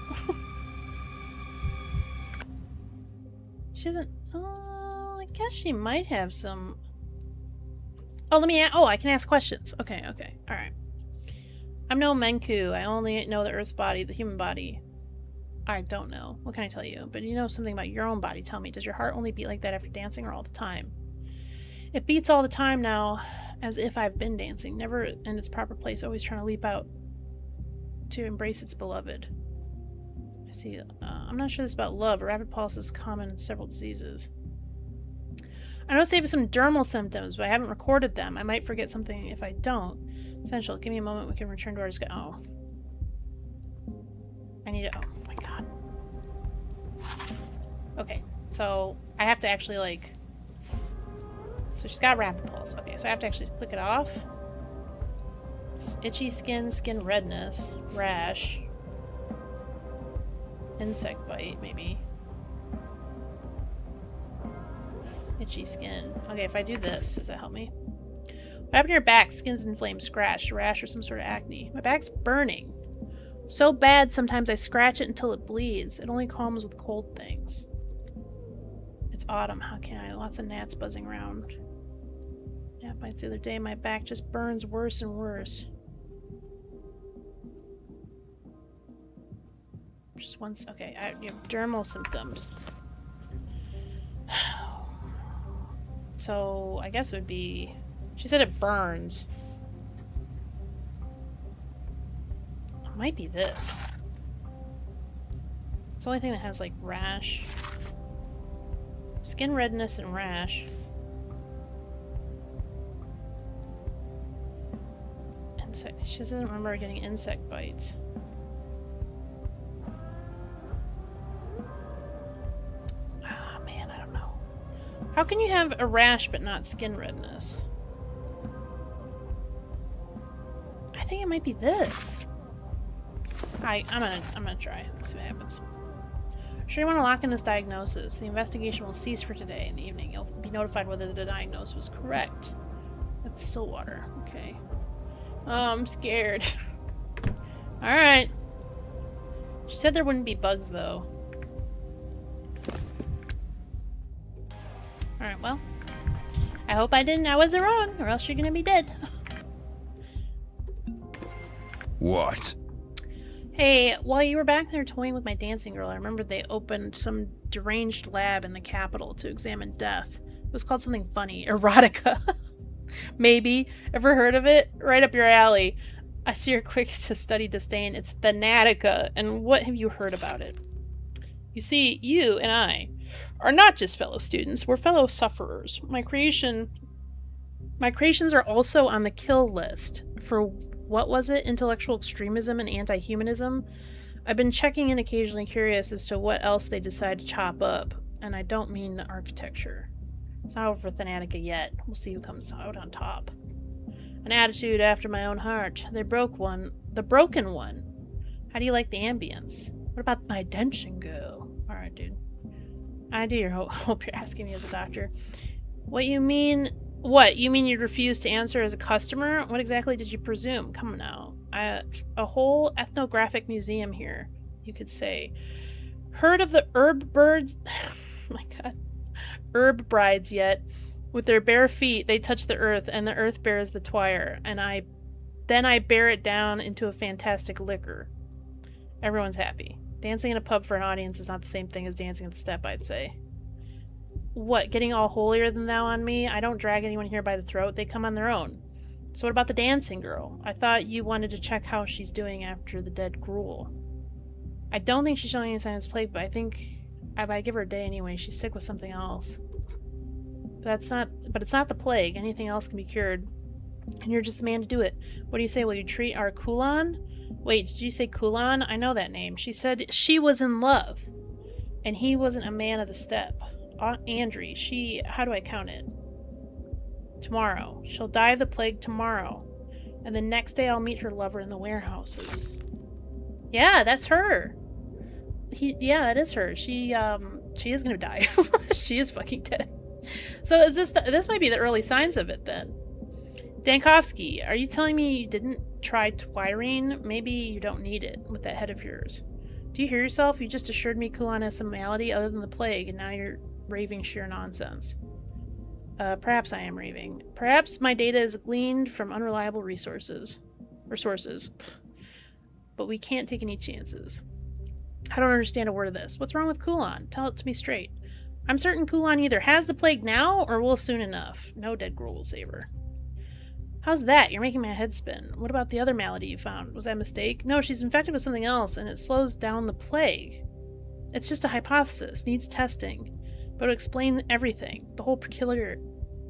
[SPEAKER 1] She doesn't... I guess she might have some... Oh, let me... Oh, I can ask questions. Okay, okay. Alright. I'm no Menku. I only know the Earth's body, the human body. I don't know. What can I tell you? But you know something about your own body. Tell me, does your heart only beat like that after dancing or all the time? It beats all the time now, as if I've been dancing. Never in its proper place, always trying to leap out to embrace its beloved. I see. I'm not sure this is about love. A rapid pulse is common in several diseases. I know save some dermal symptoms, but I haven't recorded them. I might forget something if I don't. Essential. Give me a moment. We can return to our discussion. Oh. I need to... Oh my god. Okay. So, I have to actually, like... So she's got rapid pulse. Okay, so I have to actually click it off. Itchy skin, skin redness, rash, insect bite, maybe. Itchy skin. Okay, if I do this, does that help me? What happened to your back? Skin's inflamed, scratched, a rash, or some sort of acne. My back's burning. So bad sometimes I scratch it until it bleeds. It only calms with cold things. It's autumn. How can I? Lots of gnats buzzing around. Gnat bites the other day. My back just burns worse and worse. Just once. Okay, you have dermal symptoms. So I guess it would be. She said it burns. It might be this. It's the only thing that has like rash. Skin redness and rash. Insect. She doesn't remember getting insect bites. Ah, man, I don't know. How can you have a rash but not skin redness? I think it might be this. I'm gonna try. See what happens. Sure, you want to lock in this diagnosis. The investigation will cease for today in the evening. You'll be notified whether the diagnosis was correct. That's Stillwater. Okay. Oh, I'm scared. Alright. She said there wouldn't be bugs, though. Alright, well. I hope I wasn't wrong, or else you're gonna be dead.
[SPEAKER 9] What?
[SPEAKER 1] Hey, while you were back there toying with my dancing girl, I remember they opened some deranged lab in the capital to examine death. It was called something funny. Erotica. Maybe. Ever heard of it? Right up your alley. I see you're quick to study disdain. It's Thanatica. And what have you heard about it? You see, you and I are not just fellow students. We're fellow sufferers. My creations are also on the kill list for... What was it? Intellectual extremism and anti-humanism? I've been checking in occasionally, curious as to what else they decide to chop up. And I don't mean the architecture. It's not over for Thanatica yet. We'll see who comes out on top. An attitude after my own heart. The broken one. How do you like the ambience? What about my dancing girl? Alright, dude. I do hope you're asking me as a doctor. What you mean... What? You mean you'd refuse to answer as a customer? What exactly did you presume? Come on now. A whole ethnographic museum here, you could say. Heard of the herb birds? Oh my god. Herb brides yet. With their bare feet, they touch the earth, and the earth bears the twire, and then I bear it down into a fantastic liquor. Everyone's happy. Dancing in a pub for an audience is not the same thing as dancing at the step, I'd say. What, getting all holier than thou on me? I don't drag anyone here by the throat. They come on their own. So what about the dancing girl? I thought you wanted to check how she's doing after the dead gruel. I don't think she's showing any signs of plague, but I think I give her a day anyway. She's sick with something else. But it's not the plague. Anything else can be cured. And you're just the man to do it. What do you say? Will you treat our Kulan? Wait, did you say Kulan? I know that name. She said she was in love. And he wasn't a man of the step. Andri, how do I count it? Tomorrow. She'll die of the plague tomorrow. And the next day I'll meet her lover in the warehouses. Yeah, that's her. Yeah, that is her. She is gonna die. She is fucking dead. So is this might be the early signs of it then. Dankovsky, are you telling me you didn't try Twirine? Maybe you don't need it with that head of yours. Do you hear yourself? You just assured me Kulan has some malady other than the plague, and now you're raving sheer nonsense. Perhaps I am raving. Perhaps my data is gleaned from unreliable sources. But we can't take any chances. I don't understand a word of this. What's wrong with Kulan? Tell it to me straight. I'm certain Kulan either has the plague now or will soon enough. No dead gruel will save her. How's that? You're making my head spin. What about the other malady you found? Was that a mistake? No, she's infected with something else, and it slows down the plague. It's just a hypothesis. Needs testing. But to explain everything, the whole peculiar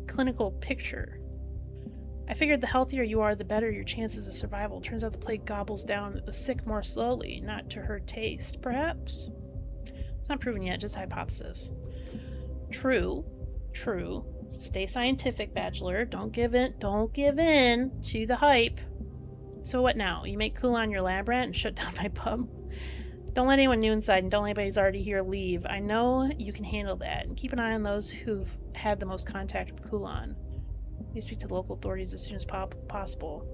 [SPEAKER 1] clinical picture. I figured the healthier you are, the better your chances of survival. Turns out the plague gobbles down the sick more slowly, not to her taste, perhaps? It's not proven yet, just a hypothesis. True. Stay scientific, Bachelor. Don't give in to the hype. So what now? You make Kulan your lab rat and shut down my pub? Don't let anyone new inside, and don't let anybody who's already here leave. I know you can handle that, and keep an eye on those who've had the most contact with Kulan. Please speak to the local authorities as soon as possible.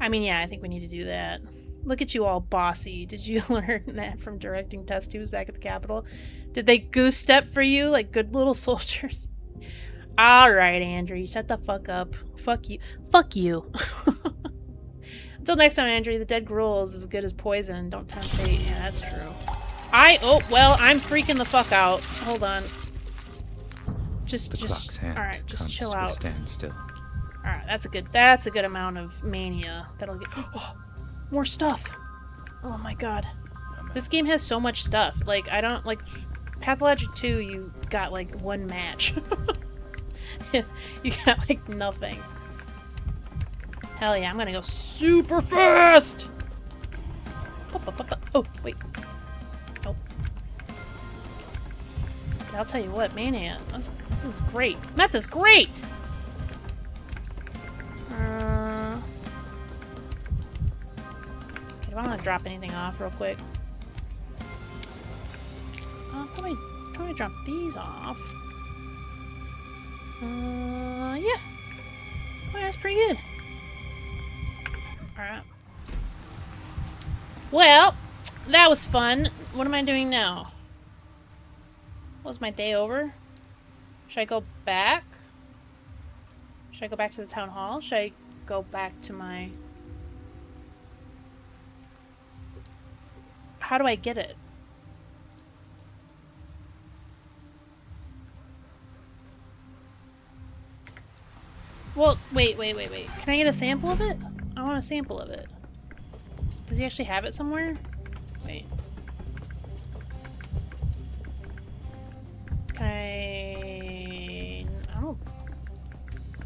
[SPEAKER 1] I mean, yeah, I think we need to do that. Look at you all bossy. Did you learn that from directing test tubes back at the Capitol? Did they goose step for you like good little soldiers? Alright, Andrew, shut the fuck up. Fuck you. Fuck you. Until next time, Andrew, the dead gruel is as good as poison. Don't tempt fate. Yeah, that's true. Oh, well, I'm freaking the fuck out. Hold on.
[SPEAKER 4] The clock's hand
[SPEAKER 1] alright, just
[SPEAKER 4] comes
[SPEAKER 1] chill
[SPEAKER 4] to a
[SPEAKER 1] out.
[SPEAKER 4] standstill.
[SPEAKER 1] Alright, that's a good amount of mania. That'll get more stuff. Oh my god. This game has so much stuff. Like, I don't like Pathologic 2, you got like one match. You got like nothing. Hell yeah, I'm gonna go super fast! Oh, wait. Oh. I'll tell you what, mania. This is great. Meth is great! Okay, do I want to drop anything off real quick? Probably drop these off. Yeah. Well, that's pretty good. Alright. Well, that was fun. What am I doing now? Was my day over? Should I go back? Should I go back to the town hall? Should I go back to my... How do I get it? Well, wait. Can I get a sample of it? I want a sample of it. Does he actually have it somewhere? Wait. Can I don't...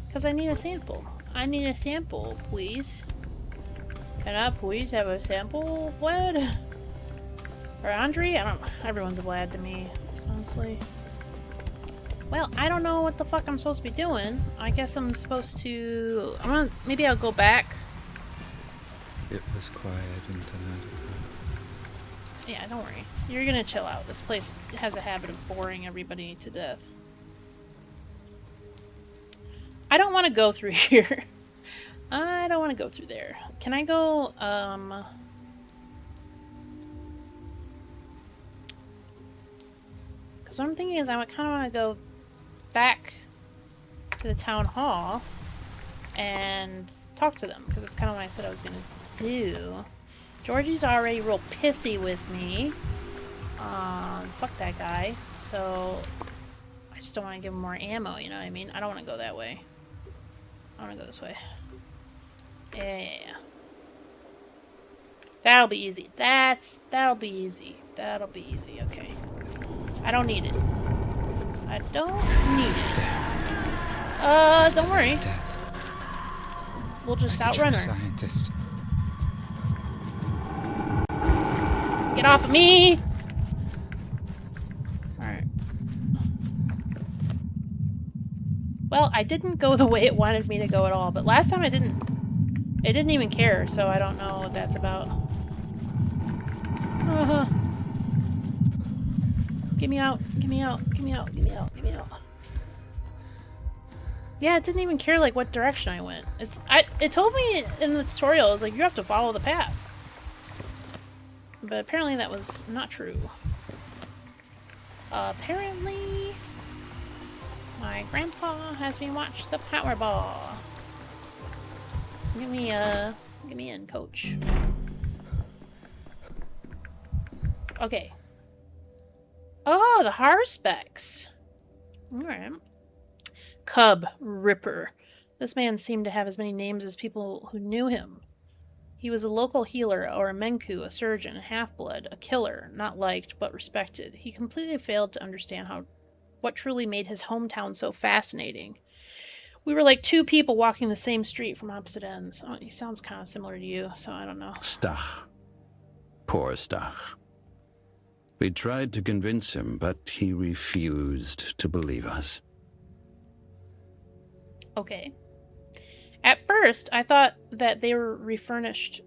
[SPEAKER 1] Because I need a sample. I need a sample, please. Can I please have a sample, Vlad? Or Andre? I don't... Everyone's Vlad to me, honestly. Well, I don't know what the fuck I'm supposed to be doing. I guess I'm supposed to... Maybe I'll go back.
[SPEAKER 4] It was quiet in the night.
[SPEAKER 1] Yeah, don't worry. You're gonna chill out. This place has a habit of boring everybody to death. I don't want to go through here. I don't want to go through there. Can I go, Because what I'm thinking is I kind of want to go back to the town hall and talk to them, because that's kind of what I said I was going to do. Georgie's already real pissy with me. Fuck that guy. So I just don't want to give him more ammo, you know what I mean? I don't want to go that way. I want to go this way. Yeah. That'll be easy. That'll be easy. That'll be easy. Okay. I don't need it. I don't need it. Don't worry. We'll just outrun her.
[SPEAKER 4] Scientist.
[SPEAKER 1] Get off of me! Alright. Well, I didn't go the way it wanted me to go at all, but last time I didn't. It didn't even care, so I don't know what that's about. Get me out. Get me out. Get me out. Get me out. Get me out. Yeah, it didn't even care like what direction I went. It told me in the tutorial, it was like, you have to follow the path. But apparently that was not true. Apparently my grandpa has me watch the Powerball. Get me in, coach. Okay. Oh, the Harspecs. Alright. Cub Ripper. This man seemed to have as many names as people who knew him. He was a local healer, or a Menku, a surgeon, a half-blood, a killer, not liked but respected. He completely failed to understand what truly made his hometown so fascinating. We were like two people walking the same street from opposite ends. Oh, he sounds kind of similar to you, so I don't know.
[SPEAKER 10] Stach. Poor Stach. We tried to convince him, but he refused to believe us.
[SPEAKER 1] Okay. At first, I thought that they refurnished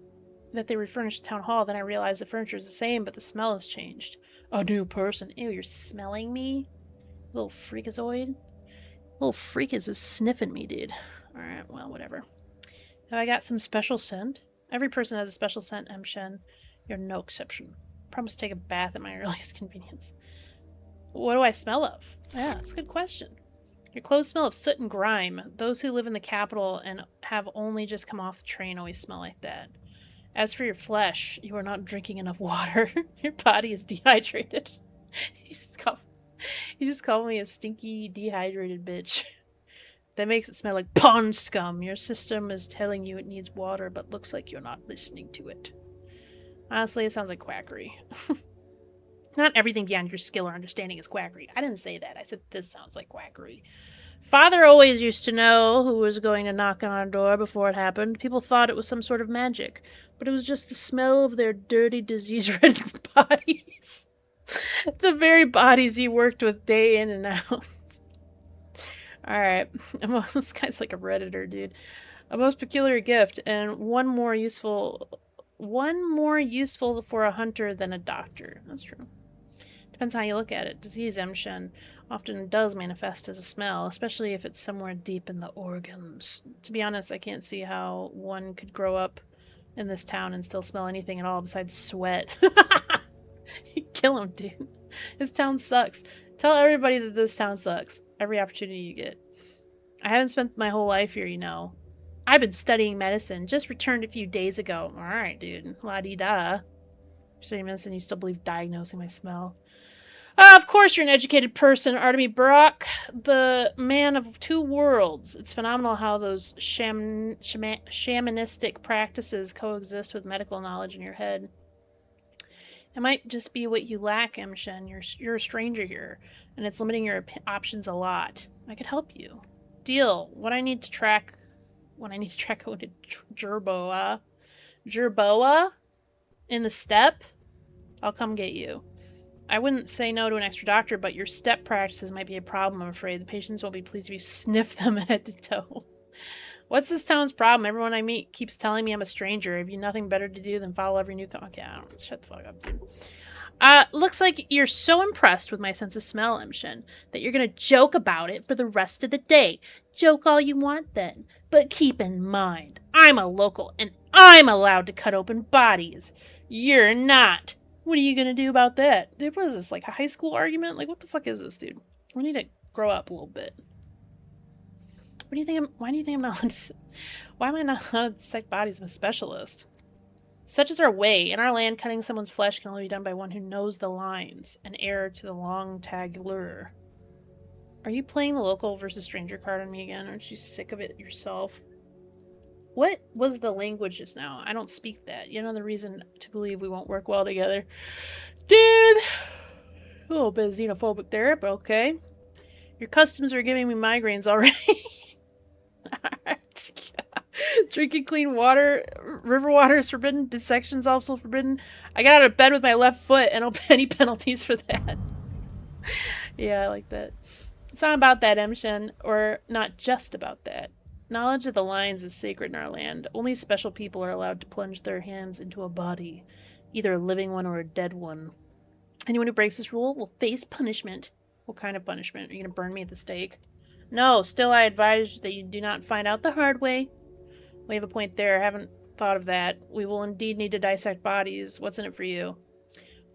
[SPEAKER 1] town hall. Then I realized the furniture is the same, but the smell has changed. A new person. Ew, you're smelling me? Little freakazoid. Little freak is sniffing me, dude. Alright, well, whatever. Have I got some special scent? Every person has a special scent, M. Shen. You're no exception. Promise to take a bath at my earliest convenience. What do I smell of? Yeah, that's a good question. Your clothes smell of soot and grime. Those who live in the capital and have only just come off the train always smell like that. As for your flesh, you are not drinking enough water. Your body is dehydrated. You just call me a stinky, dehydrated bitch. That makes it smell like pond scum. Your system is telling you it needs water, but looks like you're not listening to it. Honestly, it sounds like quackery. Not everything beyond your skill or understanding is quackery. I didn't say that. I said this sounds like quackery. Father always used to know who was going to knock on our door before it happened. People thought it was some sort of magic, but it was just the smell of their dirty, disease-ridden bodies. The very bodies he worked with day in and out. Alright. This guy's like a Redditor, dude. A most peculiar gift, and one more useful for a hunter than a doctor. That's true. Depends how you look at it. Disease, M. Shen, often does manifest as a smell, especially if it's somewhere deep in the organs. To be honest, I can't see how one could grow up in this town and still smell anything at all besides sweat. Kill him, dude. This town sucks. Tell everybody that this town sucks. Every opportunity you get. I haven't spent my whole life here, you know. I've been studying medicine. Just returned a few days ago. Alright, dude. La-dee-da. Studying medicine, you still believe diagnosing my smell. Of course you're an educated person, Artemy Brock. The man of two worlds. It's phenomenal how those shamanistic practices coexist with medical knowledge in your head. It might just be what you lack, M. Shen. You're a stranger here, and it's limiting your options a lot. I could help you. Deal. When I need to track going to Jerboa in the steppe, I'll come get you. I wouldn't say no to an extra doctor, but your step practices might be a problem, I'm afraid. The patients won't be pleased if you sniff them head to toe. What's this town's problem? Everyone I meet keeps telling me I'm a stranger. Have you nothing better to do than follow every newcomer? Okay, I don't. Shut the fuck up, dude. Looks like you're so impressed with my sense of smell, M. Shen, that you're gonna joke about it for the rest of the day. Joke all you want then. But keep in mind, I'm a local, and I'm allowed to cut open bodies. You're not. What are you gonna do about that? What is this, like a high school argument? Like, what the fuck is this, dude? We need to grow up a little bit. What do you think why do you think I'm not allowed to, why am I not allowed to dissect bodies? I'm a specialist. Such is our way. In our land, cutting someone's flesh can only be done by one who knows the lines, an heir to the long tag lure. Are you playing the local versus stranger card on me again? Aren't you sick of it yourself? What was the language just now? I don't speak that. You know the reason to believe we won't work well together. Dude! A little bit xenophobic there, but okay. Your customs are giving me migraines already. Drinking clean water, river water is forbidden, dissection's also forbidden. I got out of bed with my left foot and I'll pay any penalties for that. Yeah, I like that. It's not about that, M. Shen, or not just about that. Knowledge of the lines is sacred in our land. Only special people are allowed to plunge their hands into a body, either a living one or a dead one. Anyone who breaks this rule will face punishment. What kind of punishment? Are you going to burn me at the stake? No, still I advise that you do not find out the hard way. We have a point there. I haven't thought of that. We will indeed need to dissect bodies. What's in it for you?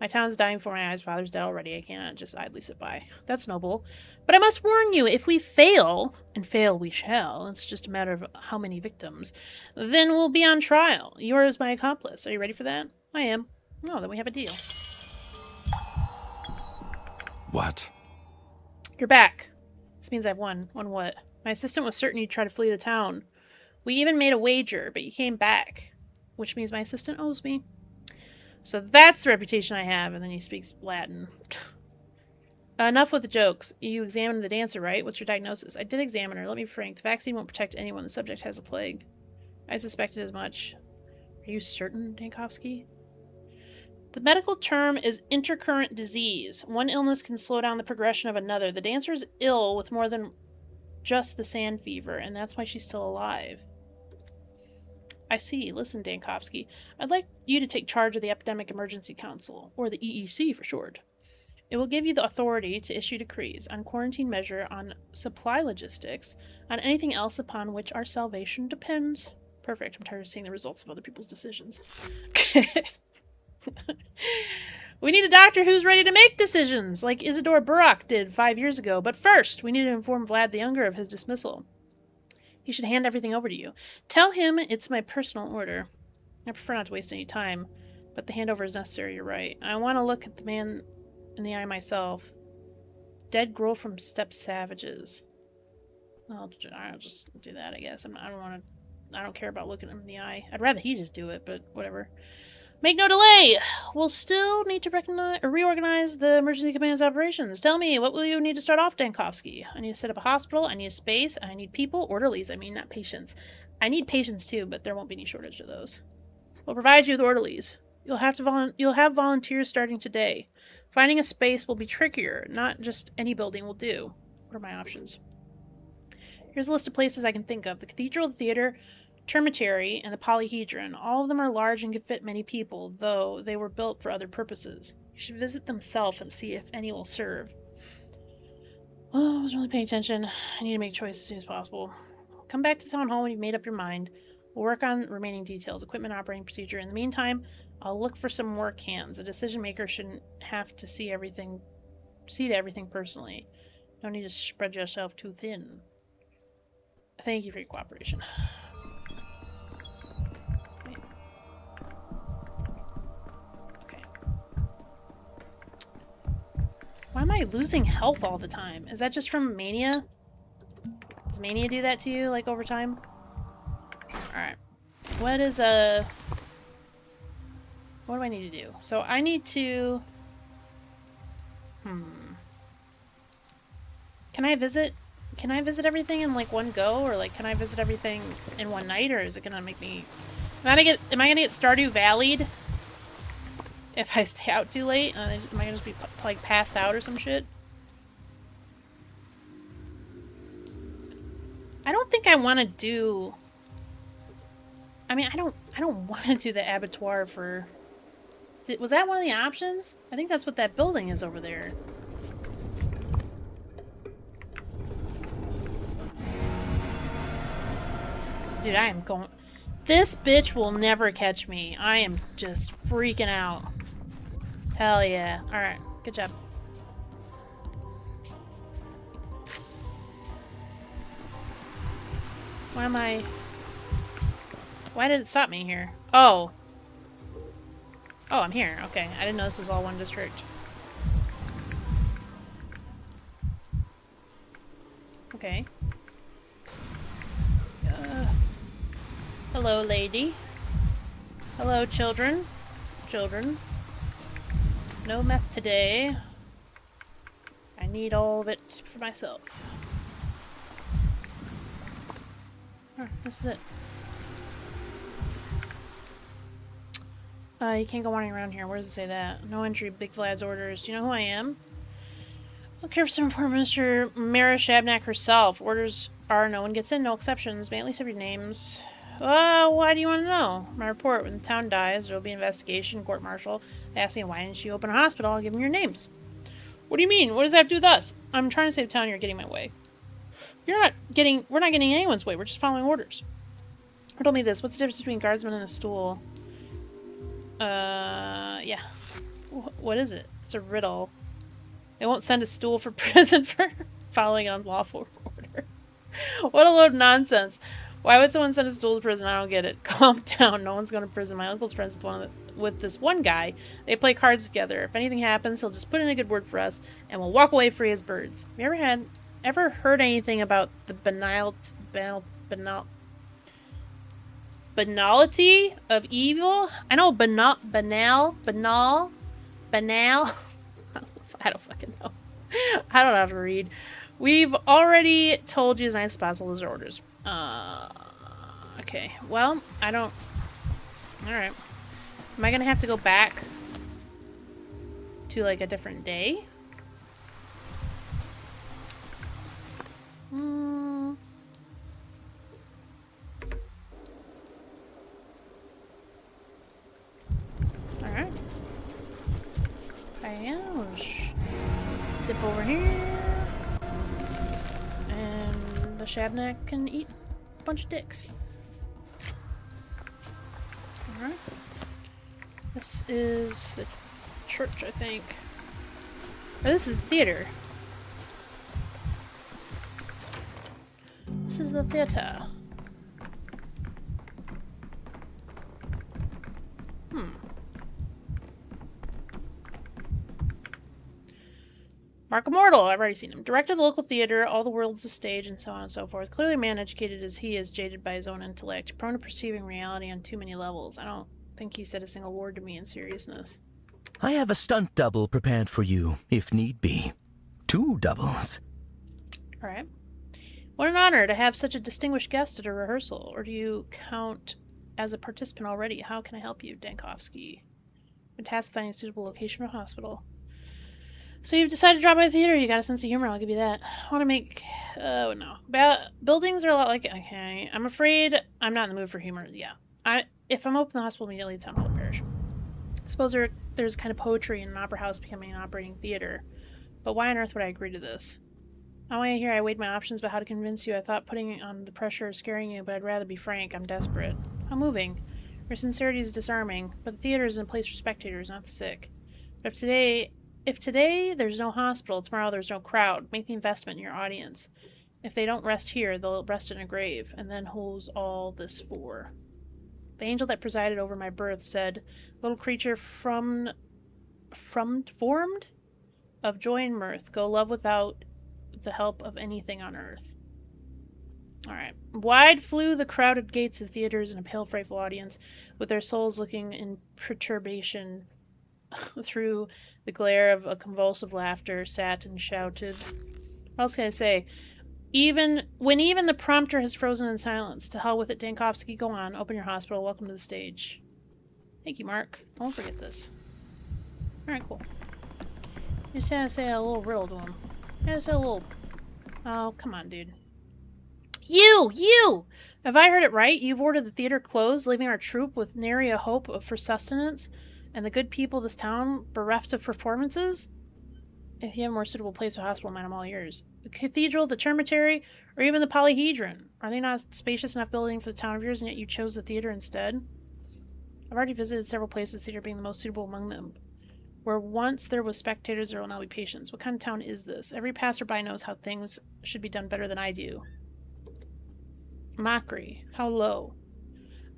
[SPEAKER 1] My town's dying before my eyes. Father's dead already. I cannot just idly sit by. That's noble. But I must warn you, if we fail, and fail we shall, it's just a matter of how many victims, then we'll be on trial. You are as my accomplice. Are you ready for that? I am. Oh, then we have a deal.
[SPEAKER 6] What?
[SPEAKER 1] You're back. This means I've won. Won what? My assistant was certain you'd try to flee the town. We even made a wager, but you came back. Which means my assistant owes me. So that's the reputation I have, and then he speaks Latin. Enough with the jokes. You examined the dancer, right? What's your diagnosis? I did examine her. Let me be frank. The vaccine won't protect anyone. The subject has a plague. I suspected as much. Are you certain, Dankovsky? The medical term is intercurrent disease. One illness can slow down the progression of another. The dancer is ill with more than just the sand fever, and that's why she's still alive. I see. Listen, Dankovsky. I'd like you to take charge of the Epidemic Emergency Council, or the EEC for short. It will give you the authority to issue decrees on quarantine measure, on supply logistics, on anything else upon which our salvation depends. Perfect. I'm tired of seeing the results of other people's decisions. We need a doctor who's ready to make decisions, like Isidore Barak did 5 years ago. But first, we need to inform Vlad the Younger of his dismissal. He should hand everything over to you. Tell him it's my personal order. I prefer not to waste any time, but the handover is necessary, you're right. I want to look at the man in the eye myself. Dead girl from Steppe Savages. I'll just do that, I guess. I don't care about looking him in the eye. I'd rather he just do it, but whatever. Make no delay! We'll still need to reorganize the emergency command's operations. Tell me, what will you need to start off, Dankovsky? I need to set up a hospital, I need a space, I need people, orderlies, I mean, not patients. I need patients too, but there won't be any shortage of those. We'll provide you with orderlies. You'll have volunteers starting today. Finding a space will be trickier. Not just any building will do. What are my options? Here's a list of places I can think of. The Cathedral, the Theater, Termitary, and the Polyhedron. All of them are large and can fit many people, though they were built for other purposes. You should visit them self and see if any will serve. Oh, I wasn't really paying attention. I need to make a choice as soon as possible. Come back to town hall when you've made up your mind. We'll work on remaining details, equipment, operating procedure. In the meantime, I'll look for some work hands. A decision maker shouldn't have to see to everything personally. No need to spread yourself too thin. Thank you for your cooperation. Okay. Why am I losing health all the time? Is that just from mania? Does mania do that to you, like, over time? Alright. What is what do I need to do? So I need to... Can I visit everything in, like, one go? Or, like, can I visit everything in one night? Or is it gonna make me... Am I gonna get Stardew Valley'd if I stay out too late? Am I gonna just be, like, passed out or some shit? I don't think I want to do... I mean, I don't want to do the abattoir for... Was that one of the options? I think that's what that building is over there. Dude, I am going... This bitch will never catch me. I am just freaking out. Hell yeah. Alright, good job. Why am I... Why did it stop me here? Oh. Oh, I'm here. Okay. I didn't know this was all one district. Okay. Hello, lady. Hello, children. Children. No meth today. I need all of it for myself. Oh, this is it. You can't go wandering around here. Where does it say that? No entry, Big Vlad's orders. Do you know who I am? I'll care for some important minister, Mara Shabnak herself. Orders are no one gets in, no exceptions. May I at least have your names? Why do you want to know? My report, when the town dies, there will be an investigation, court-martial. They ask me, why didn't you open a hospital? I'll give them your names. What do you mean? What does that have to do with us? I'm trying to save town, you're getting my way. We're not getting anyone's way, we're just following orders. Who told me this? What's the difference between guardsman and a stool? Yeah. What is it? It's a riddle. They won't send a stool for prison for following an unlawful order. What a load of nonsense. Why would someone send a stool to prison? I don't get it. Calm down. No one's going to prison. My uncle's friends with this one guy. They play cards together. If anything happens, he'll just put in a good word for us, and we'll walk away free as birds. Have you ever heard anything about the banality of evil? I know banal. I don't fucking know. I don't know how to read. We've already told you as nice as possible those are orders. Okay. Well, I don't... Alright. Am I gonna have to go back to, like, a different day? Alright. Gosh. Dip over here. And the Shabnak can eat a bunch of dicks. Alright. This is the church, I think. Or this is the theater. This is the theater. Mark Immortal, I've already seen him. Director of the local theater, all the world's a stage, and so on and so forth. Clearly a man educated as he is, jaded by his own intellect, prone to perceiving reality on too many levels. I don't think he said a single word to me in seriousness.
[SPEAKER 11] I have a stunt double prepared for you, if need be. 2 doubles.
[SPEAKER 1] Alright. What an honor to have such a distinguished guest at a rehearsal. Or do you count as a participant already? How can I help you, Dankovsky? I'm tasked with finding a suitable location for a hospital. So you've decided to drop by the theater. You got a sense of humor, I'll give you that. I want to make... Oh, no. Buildings are a lot like... Okay. I'm afraid I'm not in the mood for humor. Yeah. If I'm open the hospital immediately, the town will perish. I suppose there's kind of poetry in an opera house becoming an operating theater. But why on earth would I agree to this? Not only here I weighed my options about how to convince you. I thought putting on the pressure of scaring you, but I'd rather be frank. I'm desperate. How moving. Your sincerity is disarming, but the theater is a place for spectators, not the sick. But if today there's no hospital, tomorrow there's no crowd. Make the investment in your audience. If they don't rest here, they'll rest in a grave. And then who's all this for? The angel that presided over my birth said, little creature formed of joy and mirth, go love without the help of anything on earth. Alright. Wide flew the crowded gates of theaters and a pale, frightful audience, with their souls looking in perturbation through the glare of a convulsive laughter, sat and shouted. What else can I say? When even the prompter has frozen in silence. To hell with it, Dankovsky. Go on. Open your hospital. Welcome to the stage. Thank you, Mark. I won't forget this. Alright, cool. You just had to say a little riddle to him. You had to say a little... Oh, come on, dude. You! Have I heard it right? You've ordered the theater closed, leaving our troupe with nary a hope for sustenance, and the good people of this town bereft of performances? If you have a more suitable place or hospital, man, I'm all yours. The cathedral, the termitary, or even the polyhedron. Are they not spacious enough building for the town of yours, and yet you chose the theater instead? I've already visited several places, the theater being the most suitable among them. Where once there was spectators, there will now be patients. What kind of town is this? Every passerby knows how things should be done better than I do. Mockery. How low.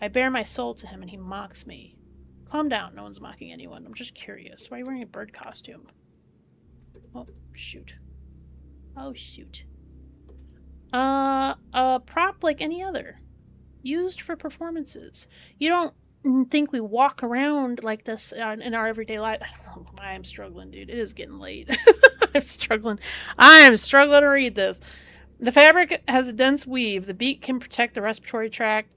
[SPEAKER 1] I bare my soul to him, and he mocks me. Calm down. No one's mocking anyone. I'm just curious. Why are you wearing a bird costume? Oh, shoot. Oh, shoot. A prop like any other. Used for performances. You don't think we walk around like this in our everyday life? I am struggling, dude. It is getting late. I'm struggling to read this. The fabric has a dense weave. The beak can protect the respiratory tract.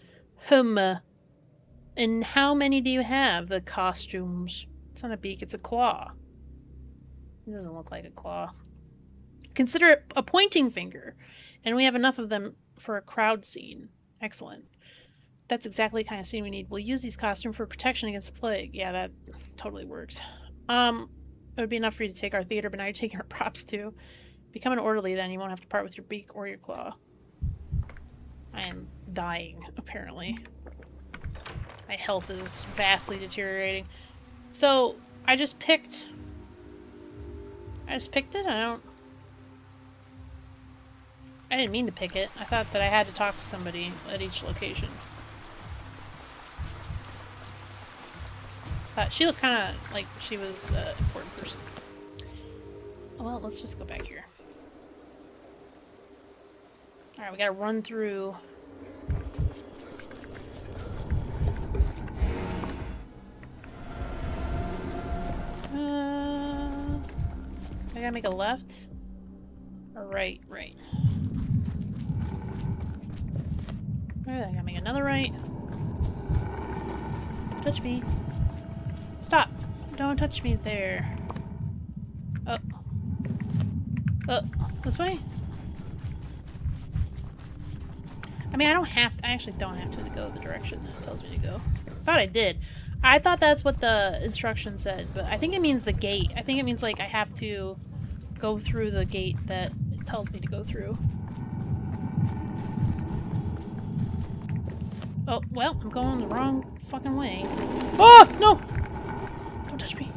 [SPEAKER 1] And how many do you have? The costumes. It's not a beak, it's a claw. It doesn't look like a claw. Consider it a pointing finger. And we have enough of them for a crowd scene. Excellent. That's exactly the kind of scene we need. We'll use these costumes for protection against the plague. Yeah, that totally works. It would be enough for you to take our theater, but now you're taking our props too. Become an orderly, then you won't have to part with your beak or your claw. I am dying, apparently. My health is vastly deteriorating. So, I just picked it? I didn't mean to pick it. I thought that I had to talk to somebody at each location. She looked kind of like she was an important person. Well, let's just go back here. Alright, we gotta run through. I gotta make a left? Or right? Right. Alright, I gotta make another right. Touch me. Stop! Don't touch me there. Oh. This way? I mean, I actually don't have to go the direction that it tells me to go. I thought I did. I thought that's what the instruction said, but I think it means the gate. I think it means, like, I have to go through the gate that it tells me to go through. Oh, well, I'm going the wrong fucking way. Oh, no! Don't touch me.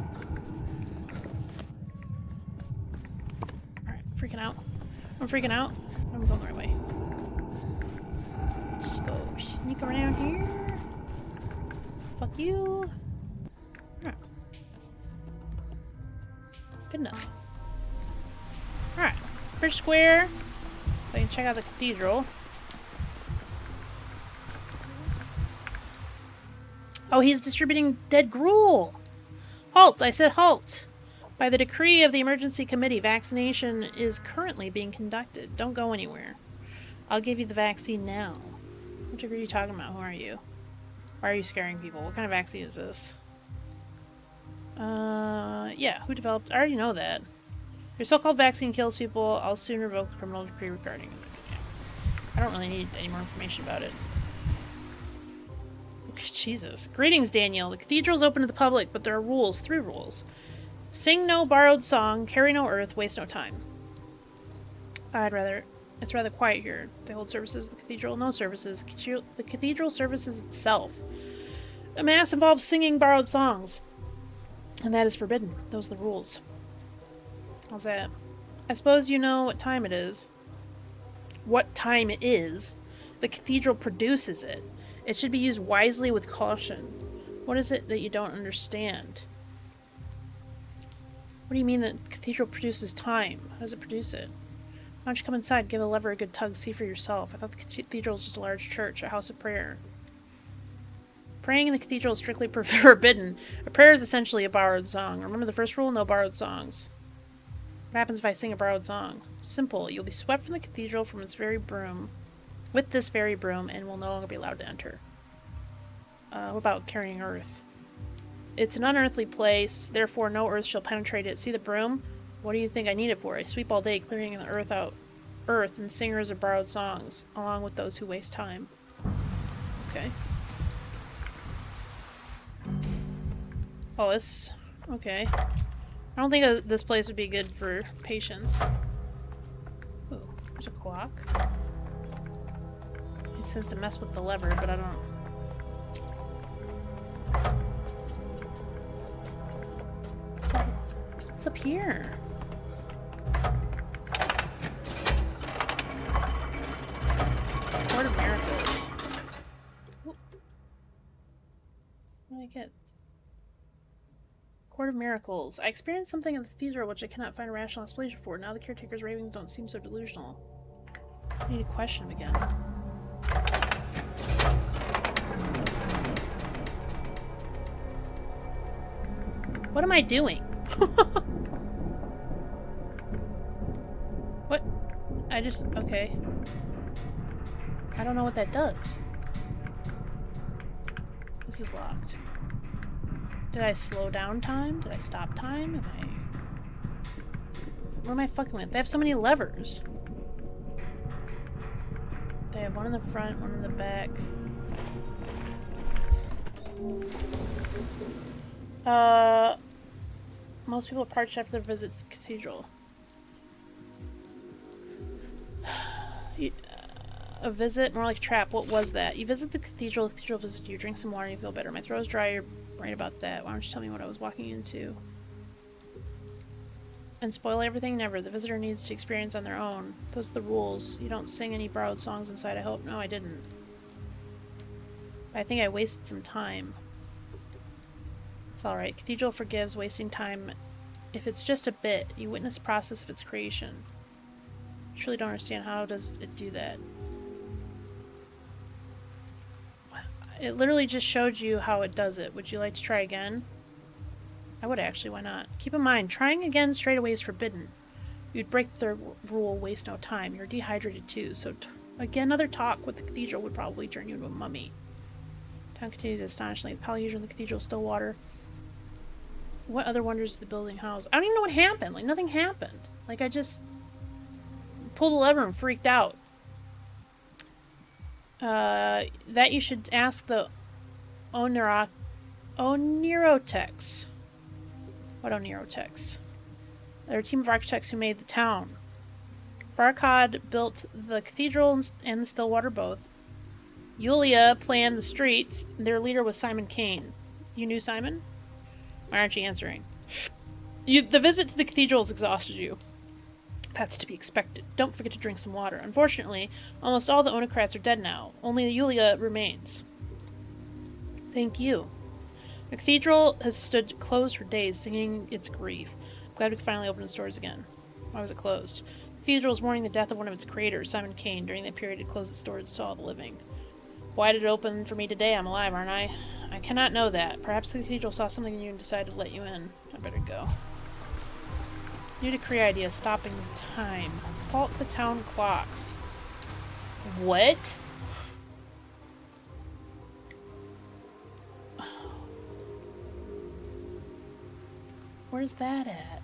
[SPEAKER 1] Alright, freaking out. I'm freaking out. I'm going the right way. Just go sneak around here. Fuck you. Alright. Good enough. Alright. First square. So I can check out the cathedral. Oh, he's distributing dead gruel! Halt! I said halt! By the decree of the emergency committee, vaccination is currently being conducted. Don't go anywhere. I'll give you the vaccine now. What degree are you talking about? Who are you? Why are you scaring people? What kind of vaccine is this? Yeah, who developed? I already know that. Your so-called vaccine kills people. I'll soon revoke the criminal decree regarding it. I don't really need any more information about it. Jesus. Greetings, Daniel. The cathedral's open to the public, but there are rules. 3 rules. Sing no borrowed song, carry no earth, waste no time. It's rather quiet here. They hold services at the cathedral. No services. The cathedral services itself. A mass involves singing borrowed songs. And that is forbidden. Those are the rules. How's that? I suppose you know what time it is. What time it is? The cathedral produces it. It should be used wisely with caution. What is it that you don't understand? What do you mean that the cathedral produces time? How does it produce it? Why don't you come inside, give a lever a good tug, see for yourself. I thought the cathedral was just a large church, a house of prayer. Praying in the cathedral is strictly forbidden. A prayer is essentially a borrowed song. Remember the first rule? No borrowed songs. What happens if I sing a borrowed song? Simple. You'll be swept from the cathedral from its very broom. With this very broom, and will no longer be allowed to enter. What about carrying earth? It's an unearthly place, therefore no earth shall penetrate it. See the broom? What do you think I need it for? I sweep all day, clearing the earth out. Earth and singers of borrowed songs, along with those who waste time. Okay. Oh, this... Okay. I don't think this place would be good for patients. Ooh, there's a clock. It says to mess with the lever, but I don't... What's up here? Court of Miracles. What did I get? Court of Miracles. I experienced something in the cathedral which I cannot find a rational explanation for. Now the caretaker's ravings don't seem so delusional. I need to question him again. What am I doing? What? I just... Okay. I don't know what that does. This is locked. Did I slow down time? Did I stop time? What am I fucking with? They have so many levers. They have one in the front, one in the back. Most people are parched after their visit to the cathedral. A visit? More like a trap. What was that? You visit the cathedral visits you, drink some water, and you feel better. My throat is dry, you're right about that. Why don't you tell me what I was walking into? And spoil everything? Never. The visitor needs to experience on their own. Those are the rules. You don't sing any borrowed songs inside, I hope. No, I didn't. I think I wasted some time. It's alright. Cathedral forgives wasting time. If it's just a bit, you witness the process of its creation. I truly don't understand how does it do that. It literally just showed you how it does it. Would you like to try again? I would actually, why not? Keep in mind, trying again straight away is forbidden. You'd break the third rule, waste no time. You're dehydrated too, so again, another talk with the cathedral would probably turn you into a mummy. Town continues astonishingly. The polyhedron in the cathedral is still water. What other wonders does the building house? I don't even know what happened. Like, nothing happened. Like, I just pulled a lever and freaked out. That you should ask the Onirotex. What Onirotex? They're a team of architects who made the town. Farkad built the cathedral and the Stillwater both. Yulia planned the streets. Their leader was Simon Kane. You knew Simon? Why aren't you answering? The visit to the cathedral has exhausted you. That's to be expected. Don't forget to drink some water. Unfortunately, almost all the Onocrats are dead now. Only Yulia remains. Thank you. The cathedral has stood closed for days, singing its grief. Glad we could finally open its doors again. Why was it closed? The cathedral was mourning the death of one of its creators, Simon Kane. During that period, it closed its doors to all the living. Why did it open for me today? I'm alive, aren't I? I cannot know that. Perhaps the cathedral saw something in you and decided to let you in. I better go. New decree idea, stopping time. Halt the town clocks. What? Where's that at?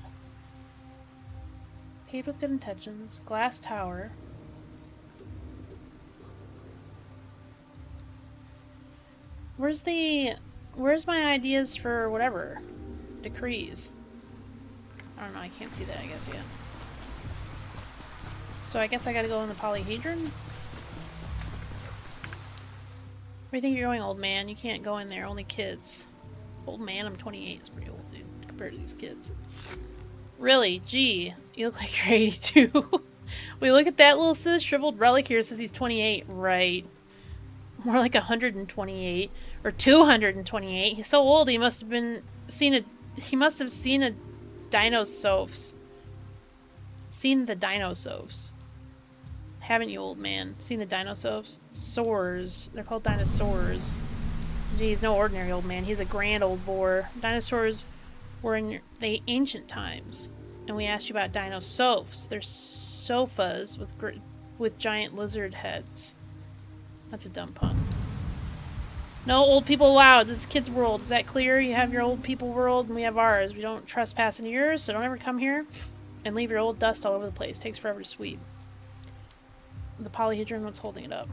[SPEAKER 1] Paved with good intentions. Glass tower. Where's my ideas for whatever? Decrees. I don't know, I can't see that, I guess, yet. So I guess I gotta go in the polyhedron? Where do you think you're going, old man? You can't go in there, only kids. Old man, I'm 28, it's pretty old, dude, compared to these kids. Really? Gee, you look like you're 82. We look at that little shriveled relic here, it says he's 28. Right. More like 128. Or 228. He's so old he must have seen a Dinosaurs. Seen the Dinosaurs. Haven't you, old man? Seen the Dinosaurs? Soars. They're called dinosaurs. He's no ordinary old man. He's a grand old boar. Dinosaurs were in the ancient times. And we asked you about dinosaurs. They're sofas with giant lizard heads. That's a dumb pun. No old people allowed. This is kids' world. Is that clear? You have your old people world and we have ours. We don't trespass into yours, so don't ever come here and leave your old dust all over the place. It takes forever to sweep. The polyhedron, what's holding it up?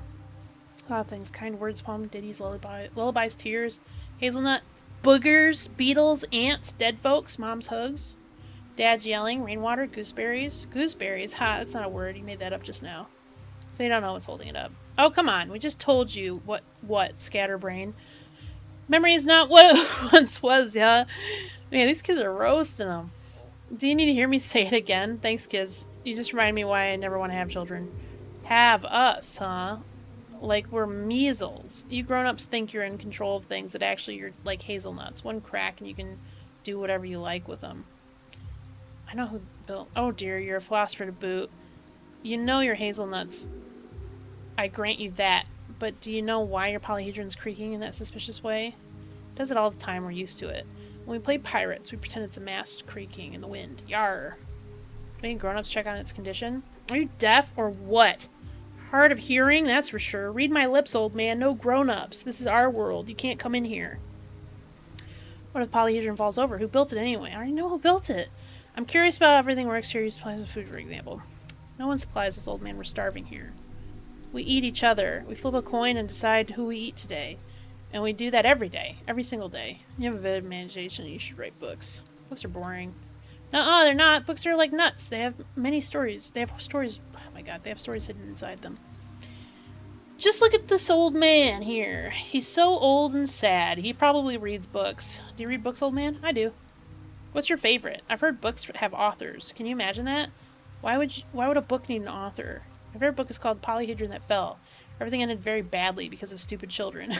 [SPEAKER 1] A lot of things. Kind words, poem, ditties, lullabies, tears, hazelnut, boogers, beetles, ants, dead folks, mom's hugs, dad's yelling, rainwater, gooseberries. Gooseberries? Ha, that's not a word. You made that up just now. So you don't know what's holding it up. Oh, come on. We just told you what, scatterbrain. Memory is not what it once was, yeah? Man, these kids are roasting them. Do you need to hear me say it again? Thanks, kids. You just remind me why I never want to have children. Have us, huh? Like we're measles. You grown-ups think you're in control of things that actually you're like hazelnuts. One crack and you can do whatever you like with them. I know who built... Oh dear, you're a philosopher to boot. You know you're hazelnuts. I grant you that, but do you know why your polyhedron's creaking in that suspicious way? It does it all the time, we're used to it. When we play pirates, we pretend it's a mast creaking in the wind. Yar. Do any grown-ups check on its condition? Are you deaf or what? Hard of hearing, that's for sure. Read my lips, old man. No grown-ups. This is our world. You can't come in here. What if the polyhedron falls over? Who built it anyway? I already know who built it. I'm curious about how everything works here. You supplies of food, for example. No one supplies this, old man. We're starving here. We eat each other. We flip a coin and decide who we eat today. And we do that every day. Every single day. You have a vivid imagination. You should write books. Books are boring. No, they're not. Books are like nuts. They have many stories. They have stories. Oh my god, they have stories hidden inside them. Just look at this old man here. He's so old and sad. He probably reads books. Do you read books, old man? I do. What's your favorite? I've heard books have authors. Can you imagine that? Why would a book need an author? My favorite book is called Polyhedron That Fell. Everything ended very badly because of stupid children.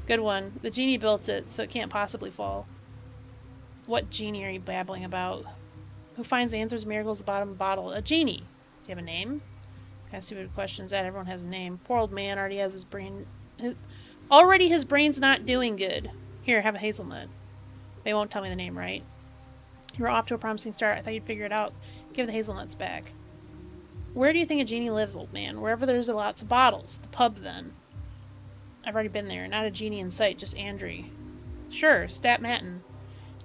[SPEAKER 1] Good one. The genie built it, so it can't possibly fall. What genie are you babbling about? Who finds answers, miracles at the bottom of a bottle? A genie. Do you have a name? Kind of stupid questions that everyone has a name. Poor old man already has his brain... Already his brain's not doing good. Here, have a hazelnut. They won't tell me the name, right? You were off to a promising start. I thought you'd figure it out. Give the hazelnuts back. Where do you think a genie lives, old man? Wherever there's lots of bottles. The pub, then. I've already been there. Not a genie in sight, just Andrew. Sure, Stat Matin.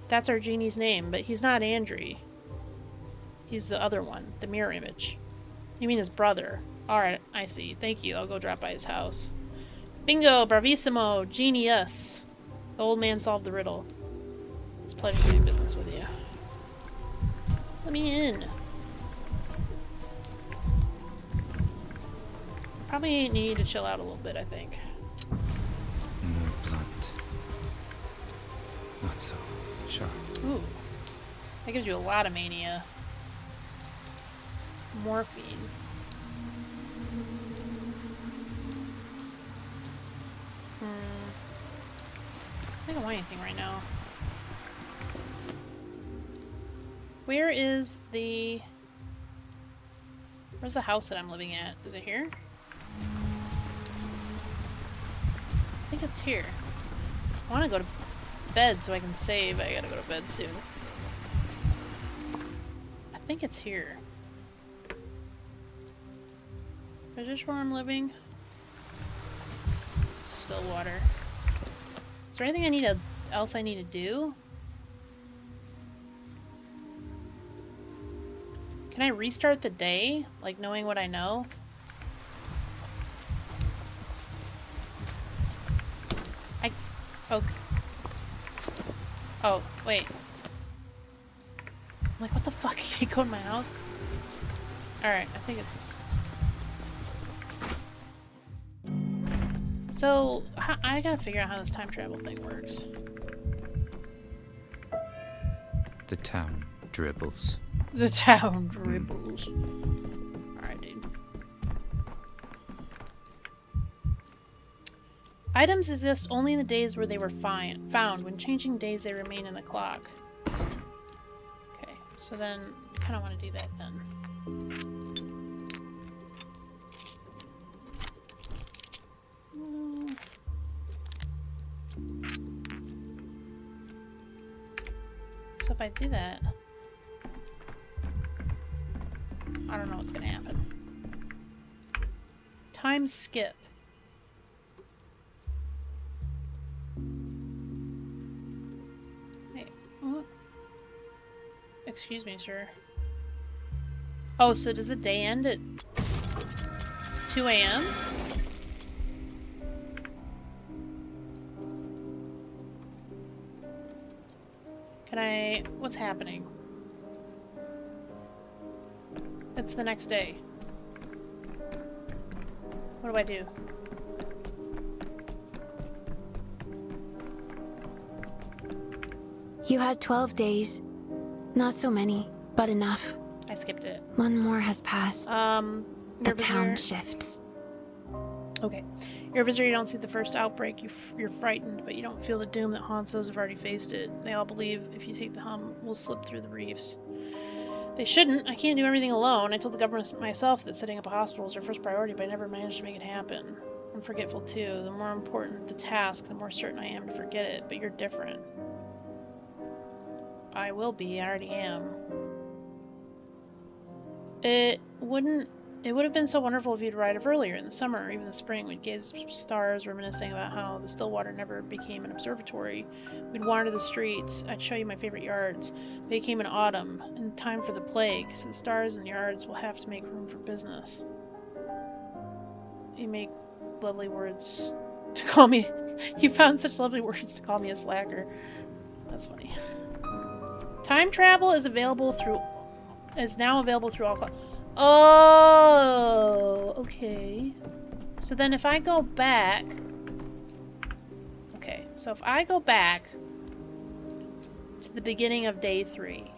[SPEAKER 1] That's our genie's name, but he's not Andrew. He's the other one, the mirror image. You mean his brother? Alright, I see. Thank you. I'll go drop by his house. Bingo! Bravissimo! Genius! The old man solved the riddle. It's a pleasure doing business with you. Let me in. Probably need to chill out a little bit, I think.
[SPEAKER 4] More blunt. Not so sharp.
[SPEAKER 1] Ooh. That gives you a lot of mania. Morphine. I don't want anything right now. Where's the house that I'm living at? Is it here? I think it's here. I want to go to bed so I can save. I gotta go to bed soon. I think it's here. Is this where I'm living? Still water. Is there anything else I need to do? Can I restart the day? Like, knowing what I know? Okay. Oh, wait. I'm like, what the fuck? Can you go in my house? Alright, I think it's this. So, I gotta figure out how this time travel thing works.
[SPEAKER 4] The town dribbles.
[SPEAKER 1] The town dribbles. Alright, dude. Items exist only in the days where they were found. When changing days, they remain in the clock. Okay, so then I kind of want to do that then. So if I do that, I don't know what's gonna happen. Time skip. Hey, what? Excuse me, sir. Oh, so does the day end at 2 a.m.? Can I... What's happening? It's the next day. What do I do?
[SPEAKER 12] You had 12 days. Not so many, but enough.
[SPEAKER 1] I skipped it.
[SPEAKER 12] One more has passed. The town shifts.
[SPEAKER 1] Okay. You're a visitor, you don't see the first outbreak, you're frightened, but you don't feel the doom that haunts those who've already faced it. They all believe if you take the hum, we'll slip through the reefs. They shouldn't. I can't do everything alone. I told the government myself that setting up a hospital was their first priority, but I never managed to make it happen. I'm forgetful too. The more important the task, the more certain I am to forget it, but you're different. I will be. I already am. It would have been so wonderful if you'd arrived earlier in the summer or even the spring. We'd gaze at stars, reminiscing about how the Stillwater never became an observatory. We'd wander the streets. I'd show you my favorite yards. They came in autumn, in time for the plague, so the stars and yards will have to make room for business. You make lovely words to call me... You found such lovely words to call me a slacker. That's funny. Time travel is now available through all clocks. Oh, okay. So then if I go back... Okay, so if I go back to the beginning of day 3,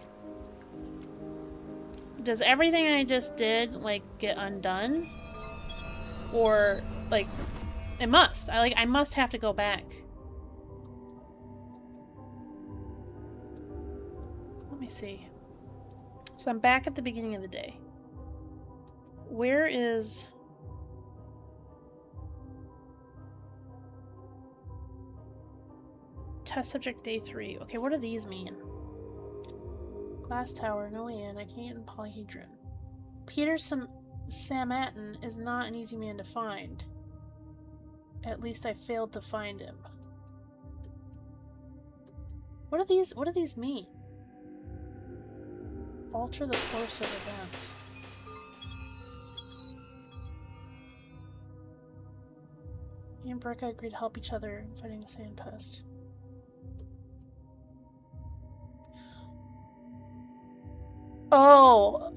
[SPEAKER 1] does everything I just did, like, get undone? Or, like, it must. I must have to go back. Let me see. So I'm back at the beginning of the day. Where is... Test subject day 3. Okay, what do these mean? Glass tower, no way in. I can't get in polyhedron. Peter Samatin is not an easy man to find. At least I failed to find him. What do these mean? Alter the course of events. Me and Brecca agreed to help each other in fighting the sand pest. Oh.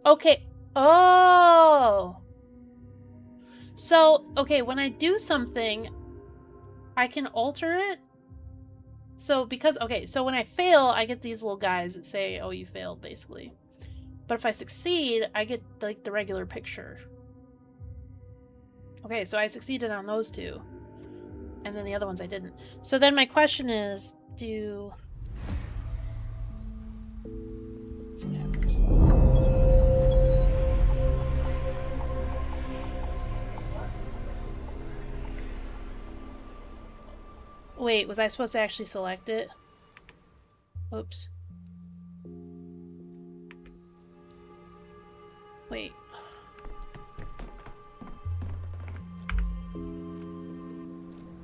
[SPEAKER 1] Okay. Oh. So, okay, when I do something, I can alter it? So, because, okay, so when I fail, I get these little guys that say, oh, you failed, basically. But if I succeed, I get, like, the regular picture. Okay, so I succeeded on those two. And then the other ones I didn't. So then my question is, do... Let's see what happens. Wait, was I supposed to actually select it? Oops. Wait.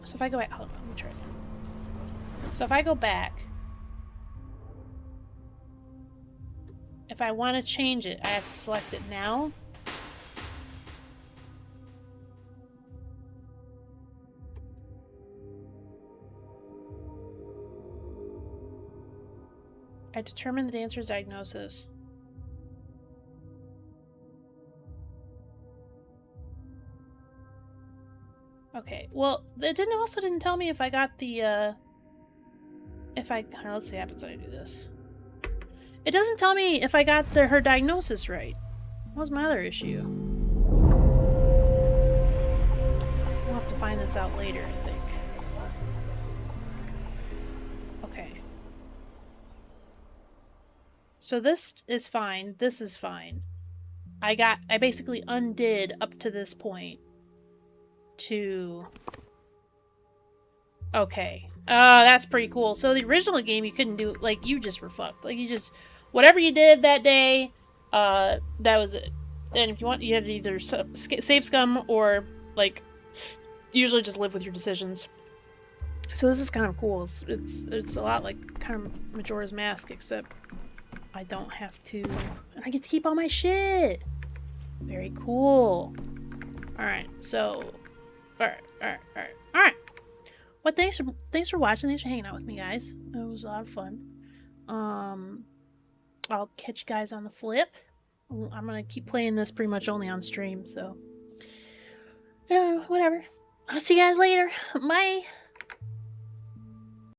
[SPEAKER 1] So if I go back, hold on, let me try again. So if I go back, if I want to change it, I have to select it now. I determine the dancer's diagnosis. Okay, well, it also didn't tell me if I got the, if I, let's see what happens when I do this. It doesn't tell me if I got her diagnosis right. That was my other issue. We'll have to find this out later, I think. Okay. So this is fine, this is fine. I basically undid up to this point to... Okay. That's pretty cool. So the original game, you couldn't do... Like, you just were fucked. Like, you just... Whatever you did that day, that was it. And if you want, you had to either save scum or, like, usually just live with your decisions. So this is kind of cool. It's a lot like kind of Majora's Mask, except I don't have to... And I get to keep all my shit! Very cool. Alright, so... Alright. Well, thanks for watching. Thanks for hanging out with me, guys. It was a lot of fun. I'll catch you guys on the flip. I'm gonna keep playing this pretty much only on stream, so... whatever. I'll see you guys later. Bye!